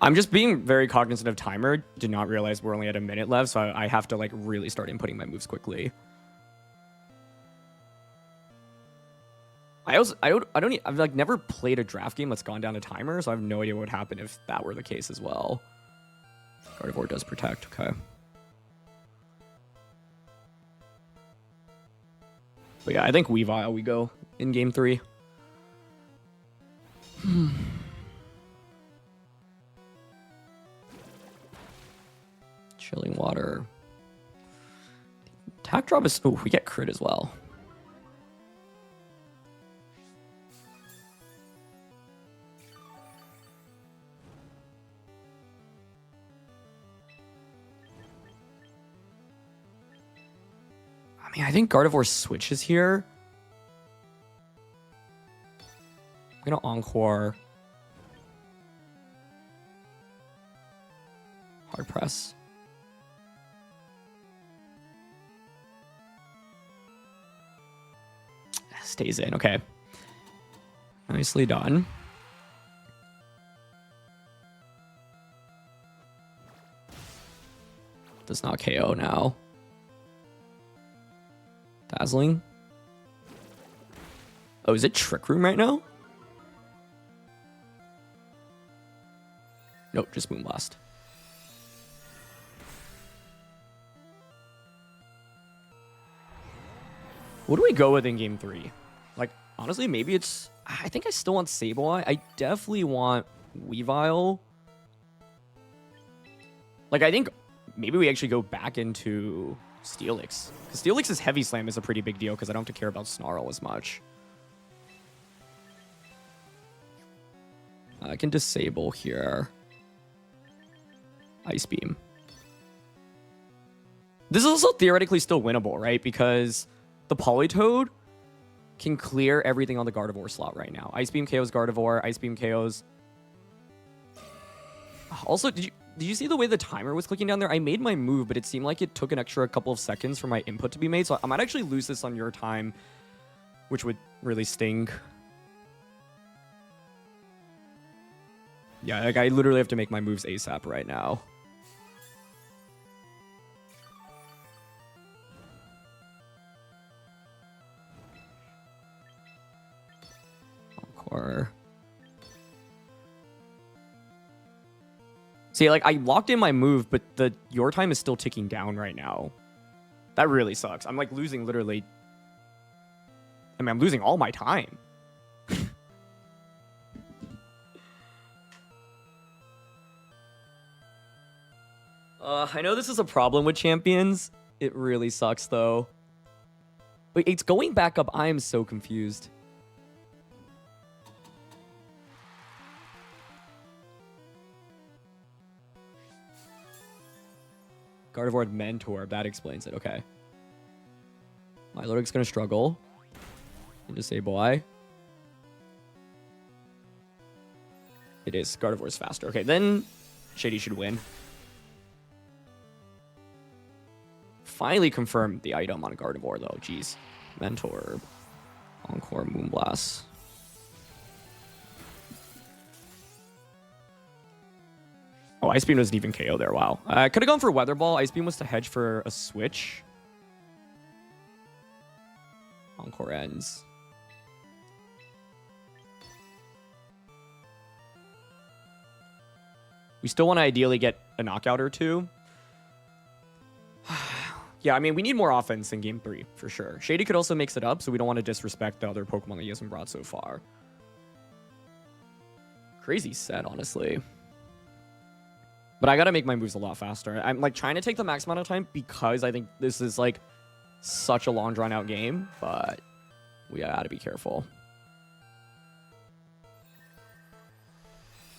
I'm just being very cognizant of timer. Did not realize we're only at a minute left, so I have to like really start inputting my moves quickly. I've like never played a draft game that's gone down to timer, so I have no idea what would happen if that were the case as well. Gardevoir does protect, okay. But yeah, I think Weavile we go in game 3. Chilling water. Attack drop is... Oh, we get crit as well. I mean, I think Gardevoir switches here. I'm going to Encore. Hard press. Stays in, okay. Nicely done. Does not KO now. Dazzling. Oh, is it Trick Room right now? Nope, just Moonblast. What do we go with in game 3? Like, honestly, maybe it's... I think I still want Sableye. I definitely want Weavile. Like, I think maybe we actually go back into Steelix. Because Steelix's Heavy Slam is a pretty big deal because I don't have to care about Snarl as much. I can disable here. Ice Beam. This is also theoretically still winnable, right? Because the Politoed can clear everything on the Gardevoir slot right now. Ice Beam KOs Gardevoir. Ice Beam KOs. Also, did you see the way the timer was clicking down there? I made my move, but it seemed like it took an extra couple of seconds for my input to be made. So I might actually lose this on your time, which would really sting. Yeah, like I literally have to make my moves ASAP right now. Encore. See, like, I locked in my move, but your time is still ticking down right now. That really sucks. I'm, like, losing literally... I mean, I'm losing all my time. I know this is a problem with champions, It really sucks, though. Wait, it's going back up. I am so confused. Gardevoir Mentor. That explains it. Okay. Milotic's going to struggle. And disable I. It is. Gardevoir's faster. Okay, then Shady should win. Finally confirmed the item on Gardevoir, though. Jeez. Mentor. Encore Moonblast. Oh, Ice Beam doesn't even KO there. Wow. I could have gone for Weather Ball. Ice Beam was to hedge for a switch. Encore ends. We still want to ideally get a knockout or two. Yeah, I mean, we need more offense in Game 3, for sure. Shady could also mix it up, so we don't want to disrespect the other Pokemon that he hasn't brought so far. Crazy set, honestly. But I got to make my moves a lot faster. I'm, like, trying to take the max amount of time because I think this is, like, such a long, drawn-out game. But we got to be careful.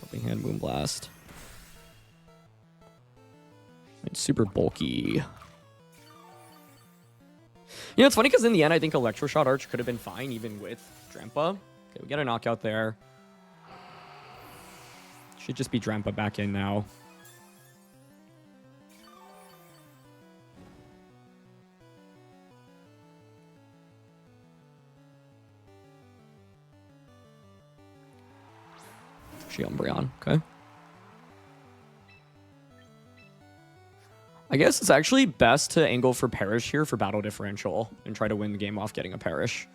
Helping Hand Moonblast. It's super bulky. You know, it's funny because in the end, I think Electro Shot Arch could have been fine even with Drampa. Okay, we get a knockout there. Should just be Drampa back in now. Umbreon, okay. I guess it's actually best to angle for Perish here for battle differential and try to win the game off getting a Perish.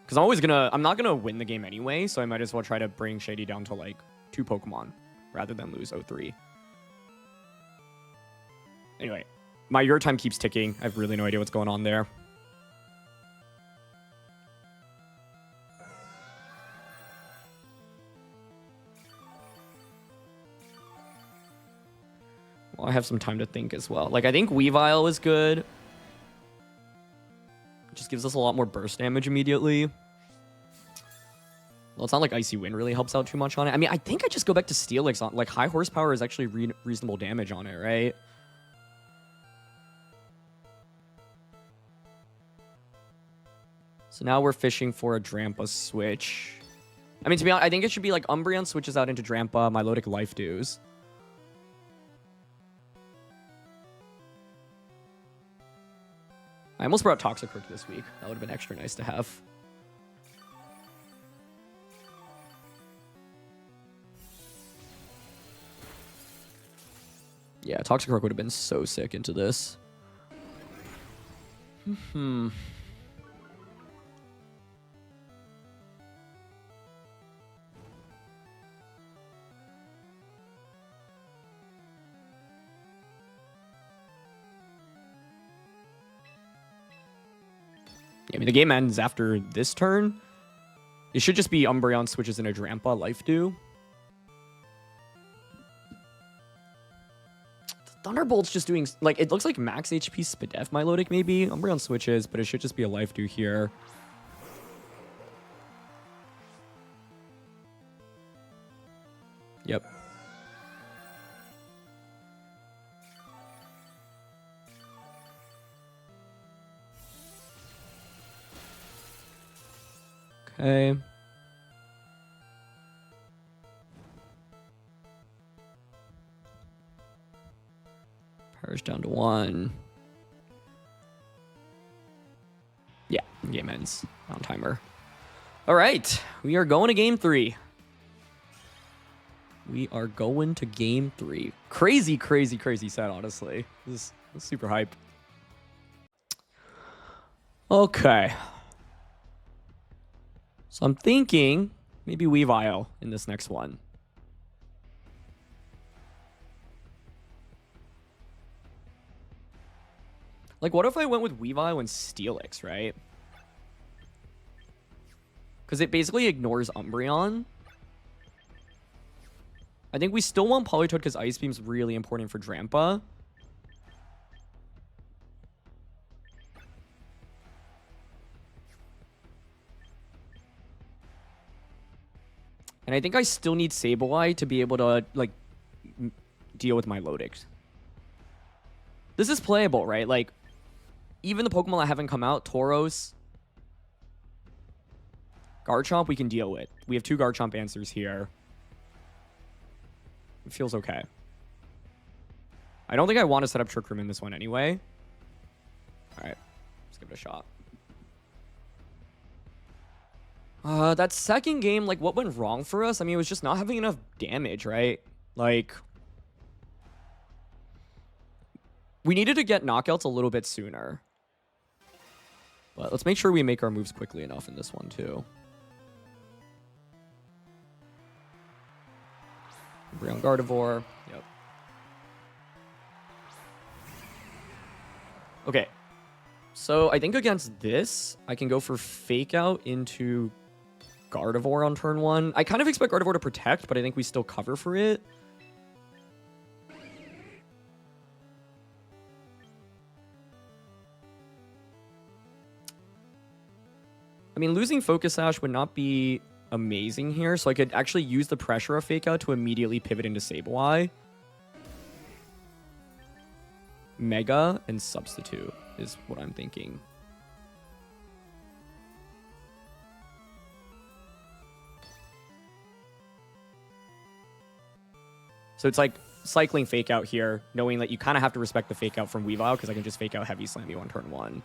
Because I'm not gonna win the game anyway, so I might as well try to bring Shady down to like 2 Pokemon rather than lose 0-3. Anyway, my your time keeps ticking. I have really no idea what's going on there. Well, I have some time to think as well. Like, I think Weavile is good. It just gives us a lot more burst damage immediately. Well, it's not like Icy Wind really helps out too much on it. I mean, I think I just go back to Steelix on... Like, high horsepower is actually reasonable damage on it, right? So now we're fishing for a Drampa switch. I mean, to be honest, I think it should be like Umbreon switches out into Drampa, Milotic Life Dews. I almost brought Toxicroak this week. That would have been extra nice to have. Yeah, Toxicroak would have been so sick into this. I mean, the game ends after this turn. It should just be Umbreon switches into Drampa, Life Dew. Thunderbolt's just doing... Like, it looks like max HP Spadef Milotic, maybe. Umbreon switches, but it should just be a Life Dew here. Yep. Okay. Perish down to 1. Yeah, game ends on timer. All right, we are going to game 3. We are going to game 3. Crazy, crazy, crazy set, honestly. This is super hype. Okay. So I'm thinking maybe Weavile in this next one. Like, what if I went with Weavile and Steelix, right? Because it basically ignores Umbreon. I think we still want Politoed because Ice Beam's really important for Drampa. And I think I still need Sableye to be able to, like, deal with my Milotic. This is playable, right? Like, even the Pokemon that haven't come out, Tauros, Garchomp, we can deal with. We have 2 Garchomp answers here. It feels okay. I don't think I want to set up Trick Room in this one anyway. All right, let's give it a shot. That second game, like, what went wrong for us? I mean, it was just not having enough damage, right? Like, we needed to get knockouts a little bit sooner. But let's make sure we make our moves quickly enough in this one, too. Umbreon Gardevoir. Yep. Okay. So I think against this, I can go for Fake Out into Gardevoir on turn 1. I kind of expect Gardevoir to protect, but I think we still cover for it. I mean, losing Focus Sash would not be amazing here, so I could actually use the pressure of Fake Out to immediately pivot into Sableye. Mega and Substitute is what I'm thinking. So it's like cycling Fake Out here, knowing that you kind of have to respect the Fake Out from Weavile, because I can just Fake Out Heavy Slam you on turn 1.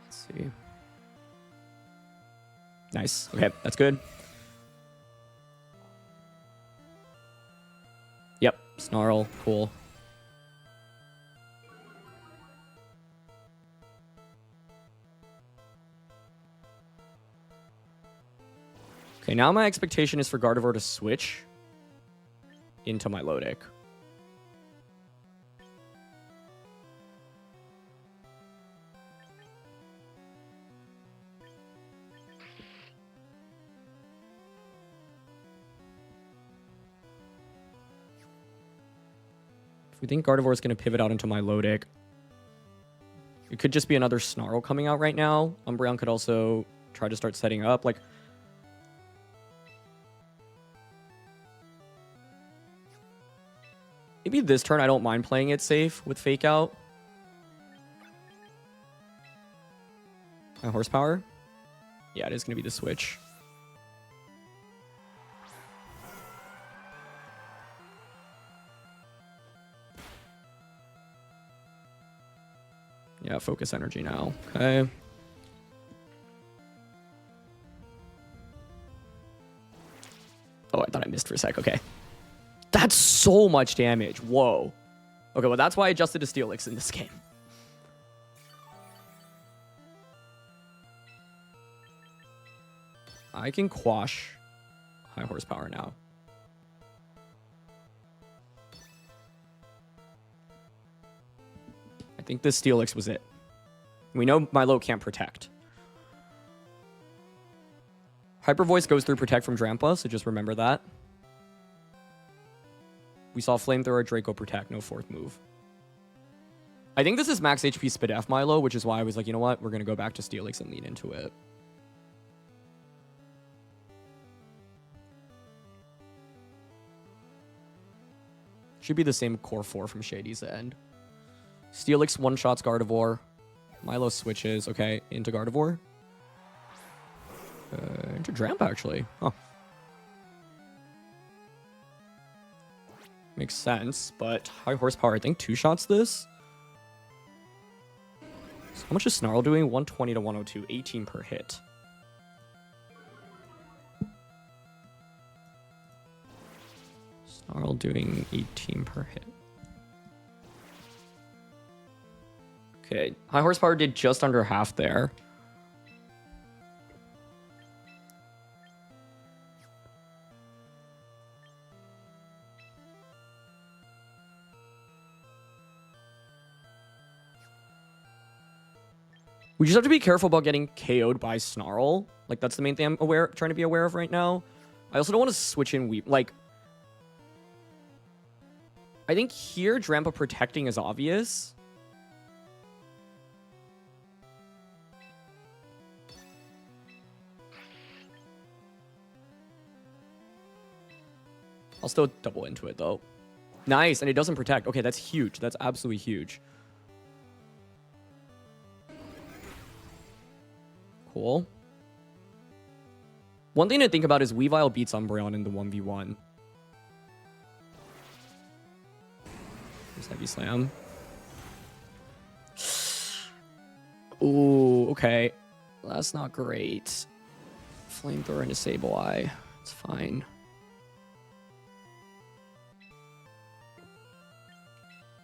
Let's see. Nice. Okay, that's good. Yep, Snarl. Cool. Okay, now my expectation is for Gardevoir to switch into Milotic. If we think Gardevoir is going to pivot out into Milotic, it could just be another Snarl coming out right now. Umbreon could also try to start setting up. Like, maybe this turn I don't mind playing it safe with Fake Out. My Horsepower? Yeah, it is going to be the switch. Yeah, focus energy now. Okay. Oh, I thought I missed for a sec. Okay. That's so much damage. Whoa. Okay, well, that's why I adjusted to Steelix in this game. I can quash high horsepower now. I think this Steelix was it. We know Milo can't protect. Hyper Voice goes through Protect from Drampa, so just remember that. We saw Flamethrower, Draco Protect, no 4th move. I think this is max HP Spadef Milo, which is why I was like, you know what? We're going to go back to Steelix and lean into it. Should be the same core 4 from Shady's end. Steelix one-shots Gardevoir. Milo switches. Okay, into Gardevoir. Into Drampa, actually. Huh. Makes sense, but high horsepower. I think 2 shots this. So how much is Snarl doing? 120 to 102. 18 per hit. Snarl doing 18 per hit. Okay, high horsepower did just under half there. We just have to be careful about getting KO'd by Snarl. Like, that's the main thing I'm trying to be aware of right now. I also don't want to switch in Weep. Like, I think here, Drampa protecting is obvious. I'll still double into it, though. Nice, and it doesn't protect. Okay, that's huge. That's absolutely huge. Cool. One thing to think about is Weavile beats Umbreon in the 1v1. There's Heavy Slam. Ooh, okay. That's not great. Flamethrower into Sableye. It's fine.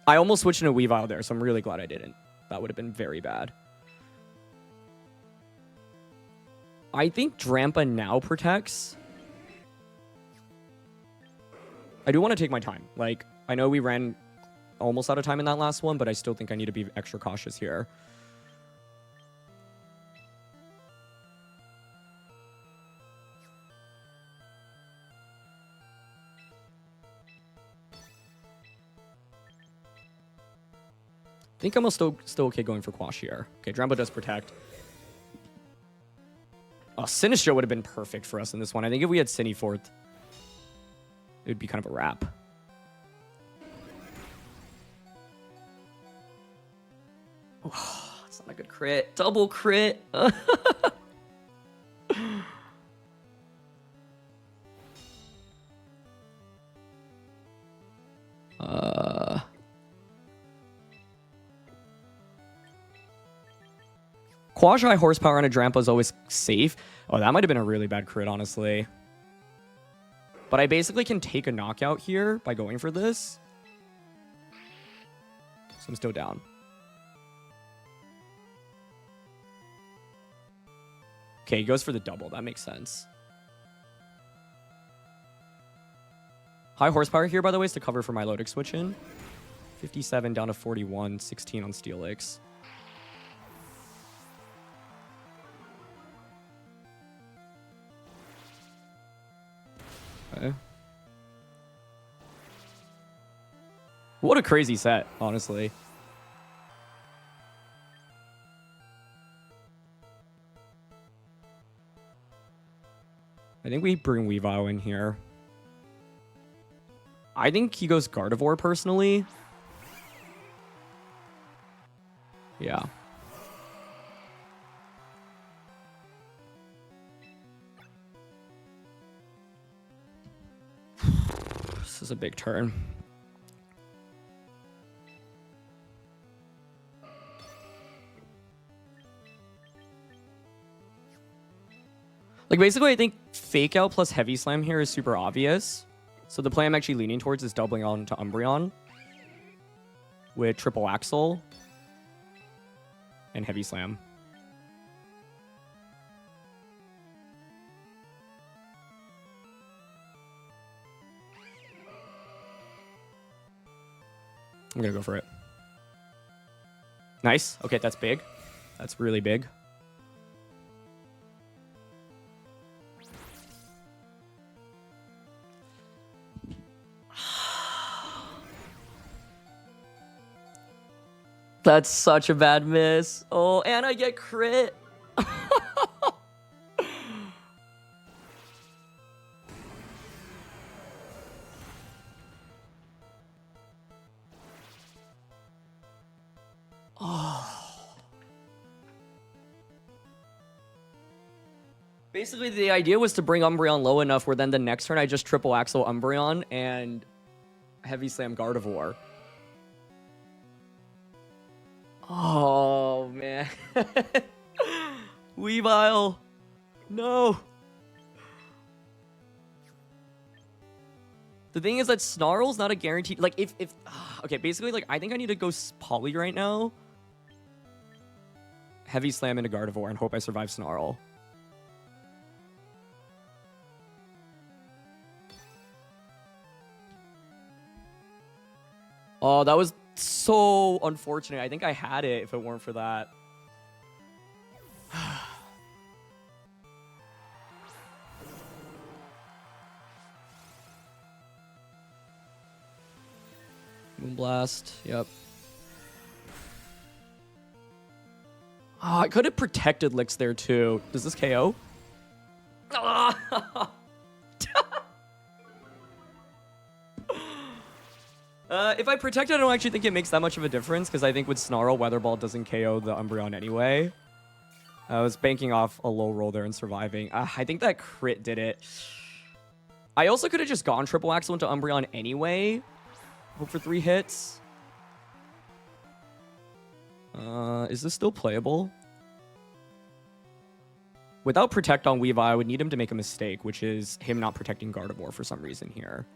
I almost switched into Weavile there, so I'm really glad I didn't. That would have been very bad. I think Drampa now protects. I do want to take my time. Like, I know we ran almost out of time in that last one, but I still think I need to be extra cautious here. I think I'm still okay going for Quash here. Okay, Drampa does protect. Oh, Sinistcha would have been perfect for us in this one. I think if we had Cini fourth, it would be kind of a wrap. Oh, it's not a good crit. Double crit. Quash high horsepower on a Drampa is always safe. Oh, that might have been a really bad crit, honestly. But I basically can take a knockout here by going for this. So I'm still down. Okay, he goes for the double. That makes sense. High horsepower here, by the way, is to cover for my Milotic switch in. 57 down to 41, 16 on Steelix. Okay. What a crazy set, honestly. I think we bring Weavile in here. I think he goes Gardevoir personally. Yeah. This is a big turn. Like, basically, I think Fake Out plus Heavy Slam here is super obvious. So the play I'm actually leaning towards is doubling on to Umbreon with Triple Axle and Heavy Slam. I'm gonna go for it. Nice. Okay, that's big. That's really big. That's such a bad miss. Oh, and I get crit. Basically, the idea was to bring Umbreon low enough where then the next turn I just triple axle Umbreon and Heavy Slam Gardevoir. Oh, man. Weavile. No. The thing is that Snarl's not a guaranteed... Like, if okay, basically, like, I think I need to go Poly right now. Heavy Slam into Gardevoir and hope I survive Snarl. Oh, that was so unfortunate. I think I had it if it weren't for that. Moonblast, yep. Oh, I could have protected Licks there too. Does this KO? If I protect, I don't actually think it makes that much of a difference because I think with Snarl, Weather Ball doesn't KO the Umbreon anyway. I was banking off a low roll there and surviving. I think that crit did it. I also could have just gone Triple Axle into Umbreon anyway. Hope for 3 hits. Is this still playable? Without Protect on Weavile, I would need him to make a mistake, which is him not protecting Gardevoir for some reason here.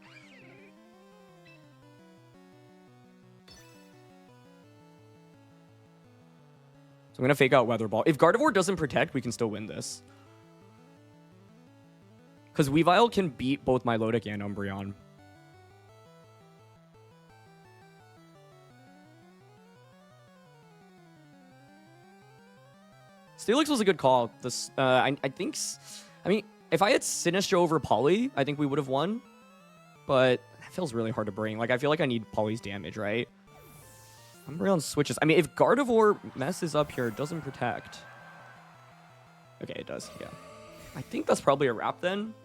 So I'm going to fake out Weather Ball. If Gardevoir doesn't protect, we can still win this. Because Weavile can beat both Milotic and Umbreon. Steelix was a good call. This, I think... I mean, if I had Sinistcha over Poly, I think we would have won. But it feels really hard to bring. Like, I feel like I need Poly's damage, right? Umbreon switches. I mean, if Gardevoir messes up here, it doesn't protect. Okay, it does, yeah. I think that's probably a wrap then.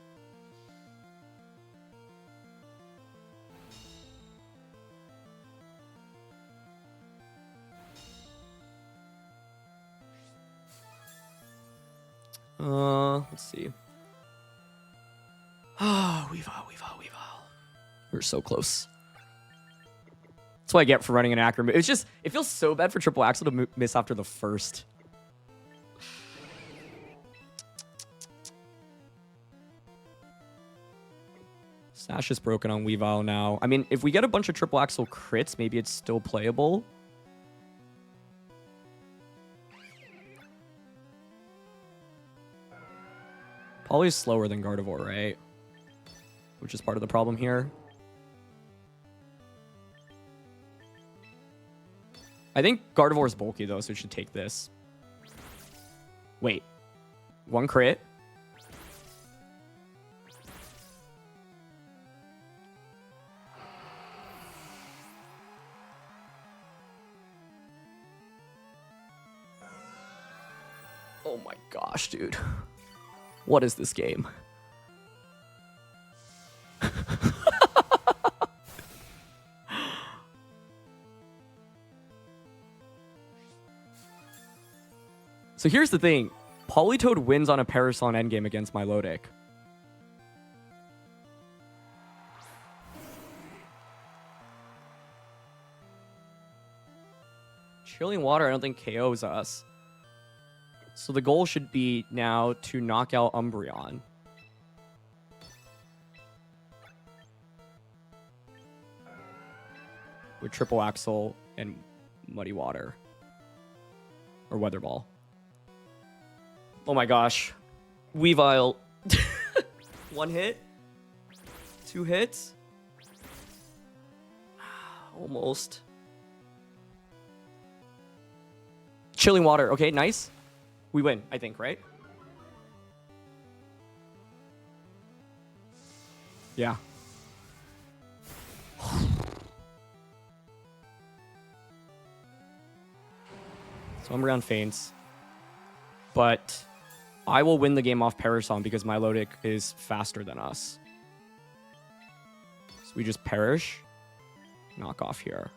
Let's see. Ah, Weavile. We're so close. That's what I get for running an Acro. It's just, it feels so bad for Triple Axle to miss after the first. Sash is broken on Weavile now. I mean, if we get a bunch of Triple Axle crits, maybe it's still playable. Poly's slower than Gardevoir, right? Which is part of the problem here. I think Gardevoir is bulky, though, so it should take this. Wait. 1 crit. Oh my gosh, dude. What is this game? So here's the thing. Politoed wins on a Parasol endgame against Milotic. Chilling Water, I don't think KOs us. So the goal should be now to knock out Umbreon. With Triple Axle and Muddy Water. Or Weather Ball. Oh my gosh. Weavile. 1 hit? 2 hits? Almost. Chilling Water. Okay, nice. We win, I think, right? Yeah. So Umbreon faints. But I will win the game off Parasol because Milotic is faster than us. So we just perish. Knock off here.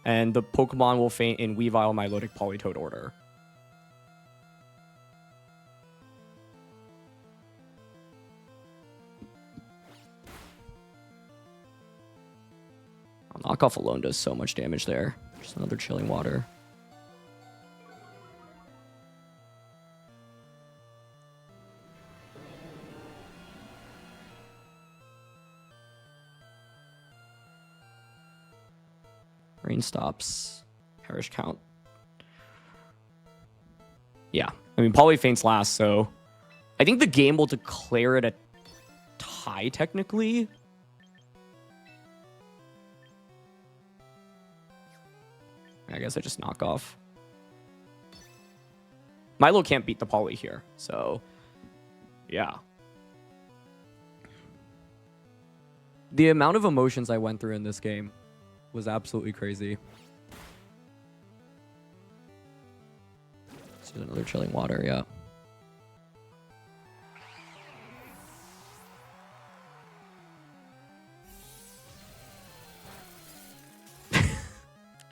And the Pokemon will faint in Weavile, Milotic, Politoed order. Knockoff alone does so much damage there. Just another Chilling Water. Rain stops. Perish count. Yeah. I mean, Poly faints last, so I think the game will declare it a tie, technically. I guess I just knock off. Milo can't beat the Poly here, so yeah. The amount of emotions I went through in this game was absolutely crazy. Let's do another Chilling Water, yeah.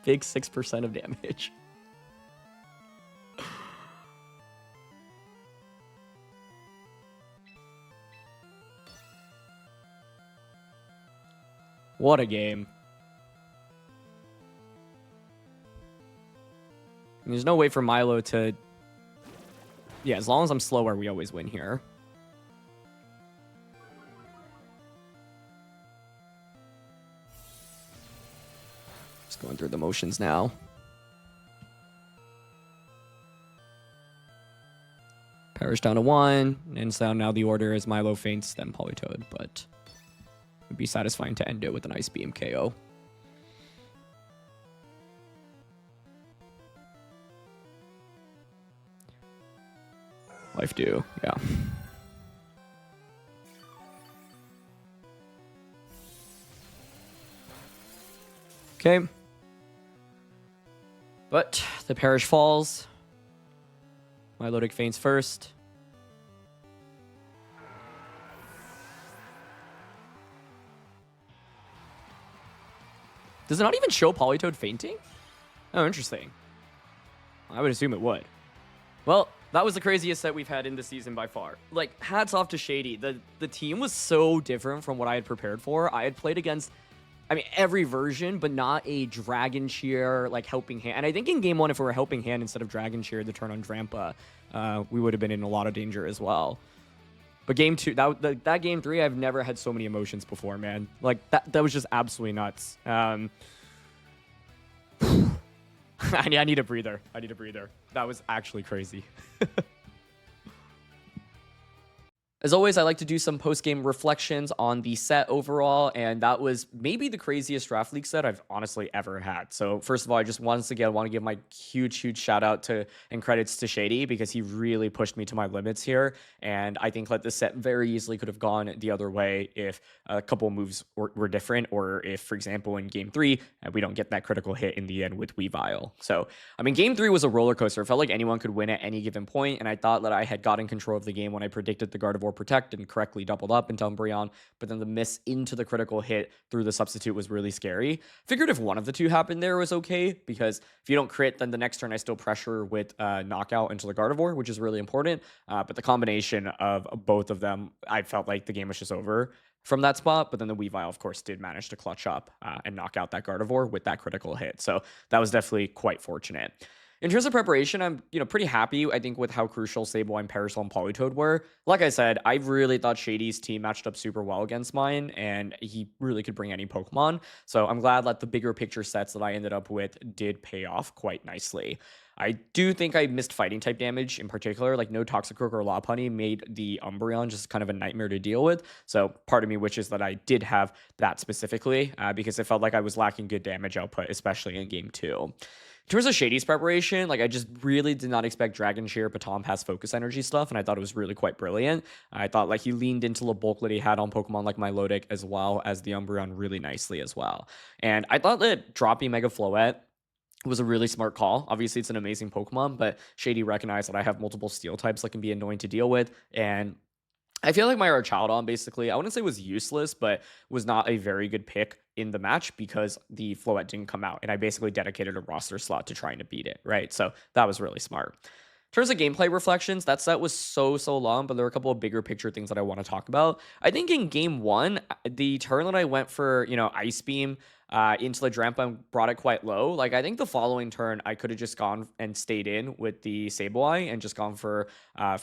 big 6% of damage. What a game. There's no way for Milo to... Yeah, as long as I'm slower, we always win here. Just going through the motions now. Perish down to 1, and so now the order is Milo faints, then Politoed, but it would be satisfying to end it with an Ice Beam KO. Life do, yeah. Okay. But the Perish falls. Milotic faints first. Does it not even show Politoed fainting? Oh, interesting. I would assume it would. Well, that was the craziest set we've had in the season by far. Like, hats off to Shady. The team was so different from what I had prepared for. I had played against, I mean, every version, but not a Dragon Cheer, like, helping hand. And I think in game 1, if we were helping hand instead of Dragon Cheer the turn on Drampa, we would have been in a lot of danger as well. But game 2, that game 3, I've never had so many emotions before, man. Like, that was just absolutely nuts. I need a breather. I need a breather. That was actually crazy. As always, I like to do some post-game reflections on the set overall, and that was maybe the craziest Draft League set I've honestly ever had. So first of all, I just once again want to give my huge shout out to and credits to Shady, because he really pushed me to my limits here, and I think that this set very easily could have gone the other way if a couple moves were different, or if, for example, in game 3, we don't get that critical hit in the end with Weavile. So, I mean, game 3 was a roller coaster. It felt like anyone could win at any given point, and I thought that I had gotten control of the game when I predicted the Gardevoir Protect and correctly doubled up into Umbreon, but then the miss into the critical hit through the substitute was really scary. Figured if one of the two happened there was okay, because if you don't crit, then the next turn I still pressure with knockout into the Gardevoir, which is really important, but the combination of both of them, I felt like the game was just over from that spot. But then the Weavile, of course, did manage to clutch up and knock out that Gardevoir with that critical hit, so that was definitely quite fortunate. In terms of preparation, I'm pretty happy, I think, with how crucial Sableye, Parasol, and Politoed were. Like I said, I really thought Shady's team matched up super well against mine, and he really could bring any Pokemon. So I'm glad that the bigger picture sets that I ended up with did pay off quite nicely. I do think I missed fighting type damage in particular, like no Toxicroak or Lopunny made the Umbreon just kind of a nightmare to deal with. So part of me wishes that I did have that specifically, because it felt like I was lacking good damage output, especially in game 2. In terms of Shady's preparation, like, I just really did not expect Dragon Cheer, Baton Pass, Focus Energy stuff, and I thought it was really quite brilliant. I thought, like, he leaned into the bulk that he had on Pokemon like Milotic as well as the Umbreon really nicely as well. And I thought that dropping Mega Floette was a really smart call. Obviously, it's an amazing Pokemon, but Shady recognized that I have multiple Steel types that can be annoying to deal with, and I feel like my Archaudon basically, I wouldn't say was useless, but was not a very good pick in the match because the Floette didn't come out, and I basically dedicated a roster slot to trying to beat it, right? So that was really smart. In terms of gameplay reflections, that set was so long, but there were a couple of bigger picture things that I want to talk about. I think in game 1, the turn that I went for, Ice Beam into the Drampa and brought it quite low. Like, I think the following turn, I could have just gone and stayed in with the Sableye and just gone for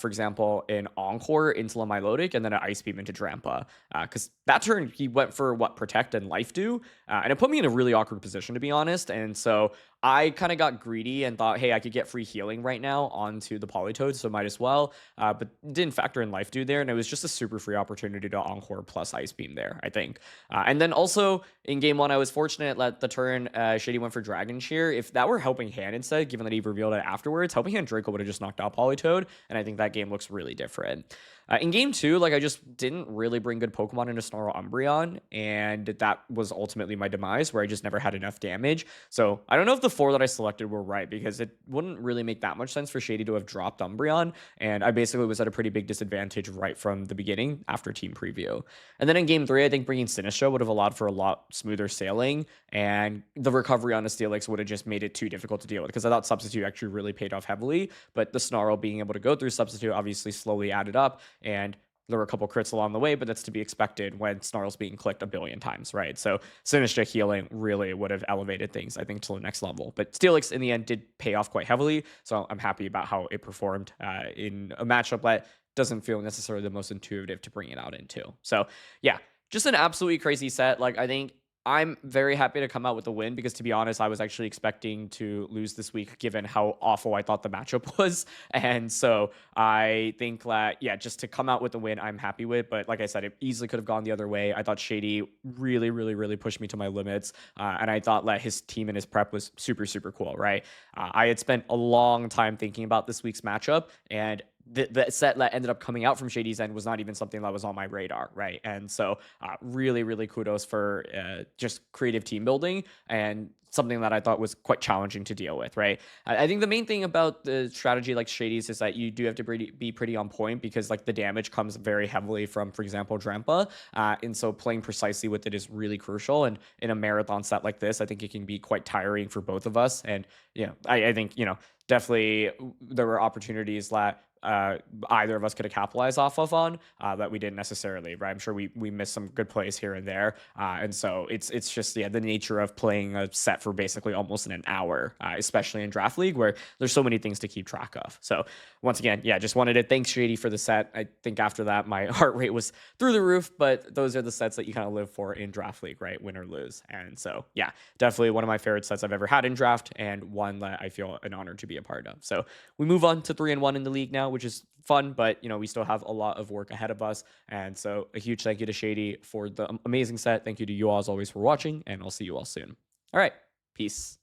example, an Encore into the Milotic and then an Ice Beam into Drampa. Because that turn, he went for, Protect and Life Do. And it put me in a really awkward position, to be honest. And so I kind of got greedy and thought, hey, I could get free healing right now onto the Politoed, so might as well. But didn't factor in Life Do there, and it was just a super free opportunity to Encore plus Ice Beam there, I think. And then also, in game 1, I was fortunate that the turn Shady went for Dragon Cheer. If that were Helping Hand instead, given that he revealed it afterwards, Helping Hand Draco would have just knocked out Politoed, and I think that game looks really different. In game 2, like, I just didn't really bring good Pokemon into Snarl Umbreon, and that was ultimately my demise, where I just never had enough damage. So I don't know if the 4 that I selected were right, because it wouldn't really make that much sense for Shady to have dropped Umbreon, and I basically was at a pretty big disadvantage right from the beginning after team preview. And then in game 3, I think bringing Sinistcha would have allowed for a lot smoother sailing. stealing, and the recovery on a Steelix would have just made it too difficult to deal with, because I thought Substitute actually really paid off heavily, but the Snarl being able to go through Substitute obviously slowly added up, and there were a couple crits along the way, but that's to be expected when Snarl's being clicked a billion times, right? So Sinister healing really would have elevated things, I think, to the next level. But Steelix in the end did pay off quite heavily, so I'm happy about how it performed in a matchup that doesn't feel necessarily the most intuitive to bring it out into. So yeah, just an absolutely crazy set. Like, I think I'm very happy to come out with a win, because to be honest, I was actually expecting to lose this week given how awful I thought the matchup was. And so I think that, yeah, just to come out with a win, I'm happy with. But like I said, it easily could have gone the other way. I thought Shady really, really, really pushed me to my limits. And I thought that his team and his prep was super, super cool, right? I had spent a long time thinking about this week's matchup, and the set that ended up coming out from Shady's end was not even something that was on my radar, right? And so really, really kudos for just creative team building, and something that I thought was quite challenging to deal with, right? I think the main thing about the strategy like Shady's is that you do have to be pretty on point, because like the damage comes very heavily from, for example, Drampa, and so playing precisely with it is really crucial. And in a marathon set like this, I think it can be quite tiring for both of us. And I think definitely there were opportunities that either of us could have capitalized off of on that we didn't necessarily, right? I'm sure we missed some good plays here and there, and so it's just the nature of playing a set for basically almost in an hour, especially in Draft League, where there's so many things to keep track of. So once again, yeah, just wanted to thank Shady for the set. I think after that my heart rate was through the roof, but those are the sets that you kind of live for in Draft League, right? Win or lose. And so yeah, definitely one of my favorite sets I've ever had in draft, and one that I feel an honor to be a part of. So we move on to 3-1 in the league now, which is fun, but we still have a lot of work ahead of us. And so a huge thank you to Shady for the amazing set. Thank you to you all as always for watching, and I'll see you all soon. All right, peace.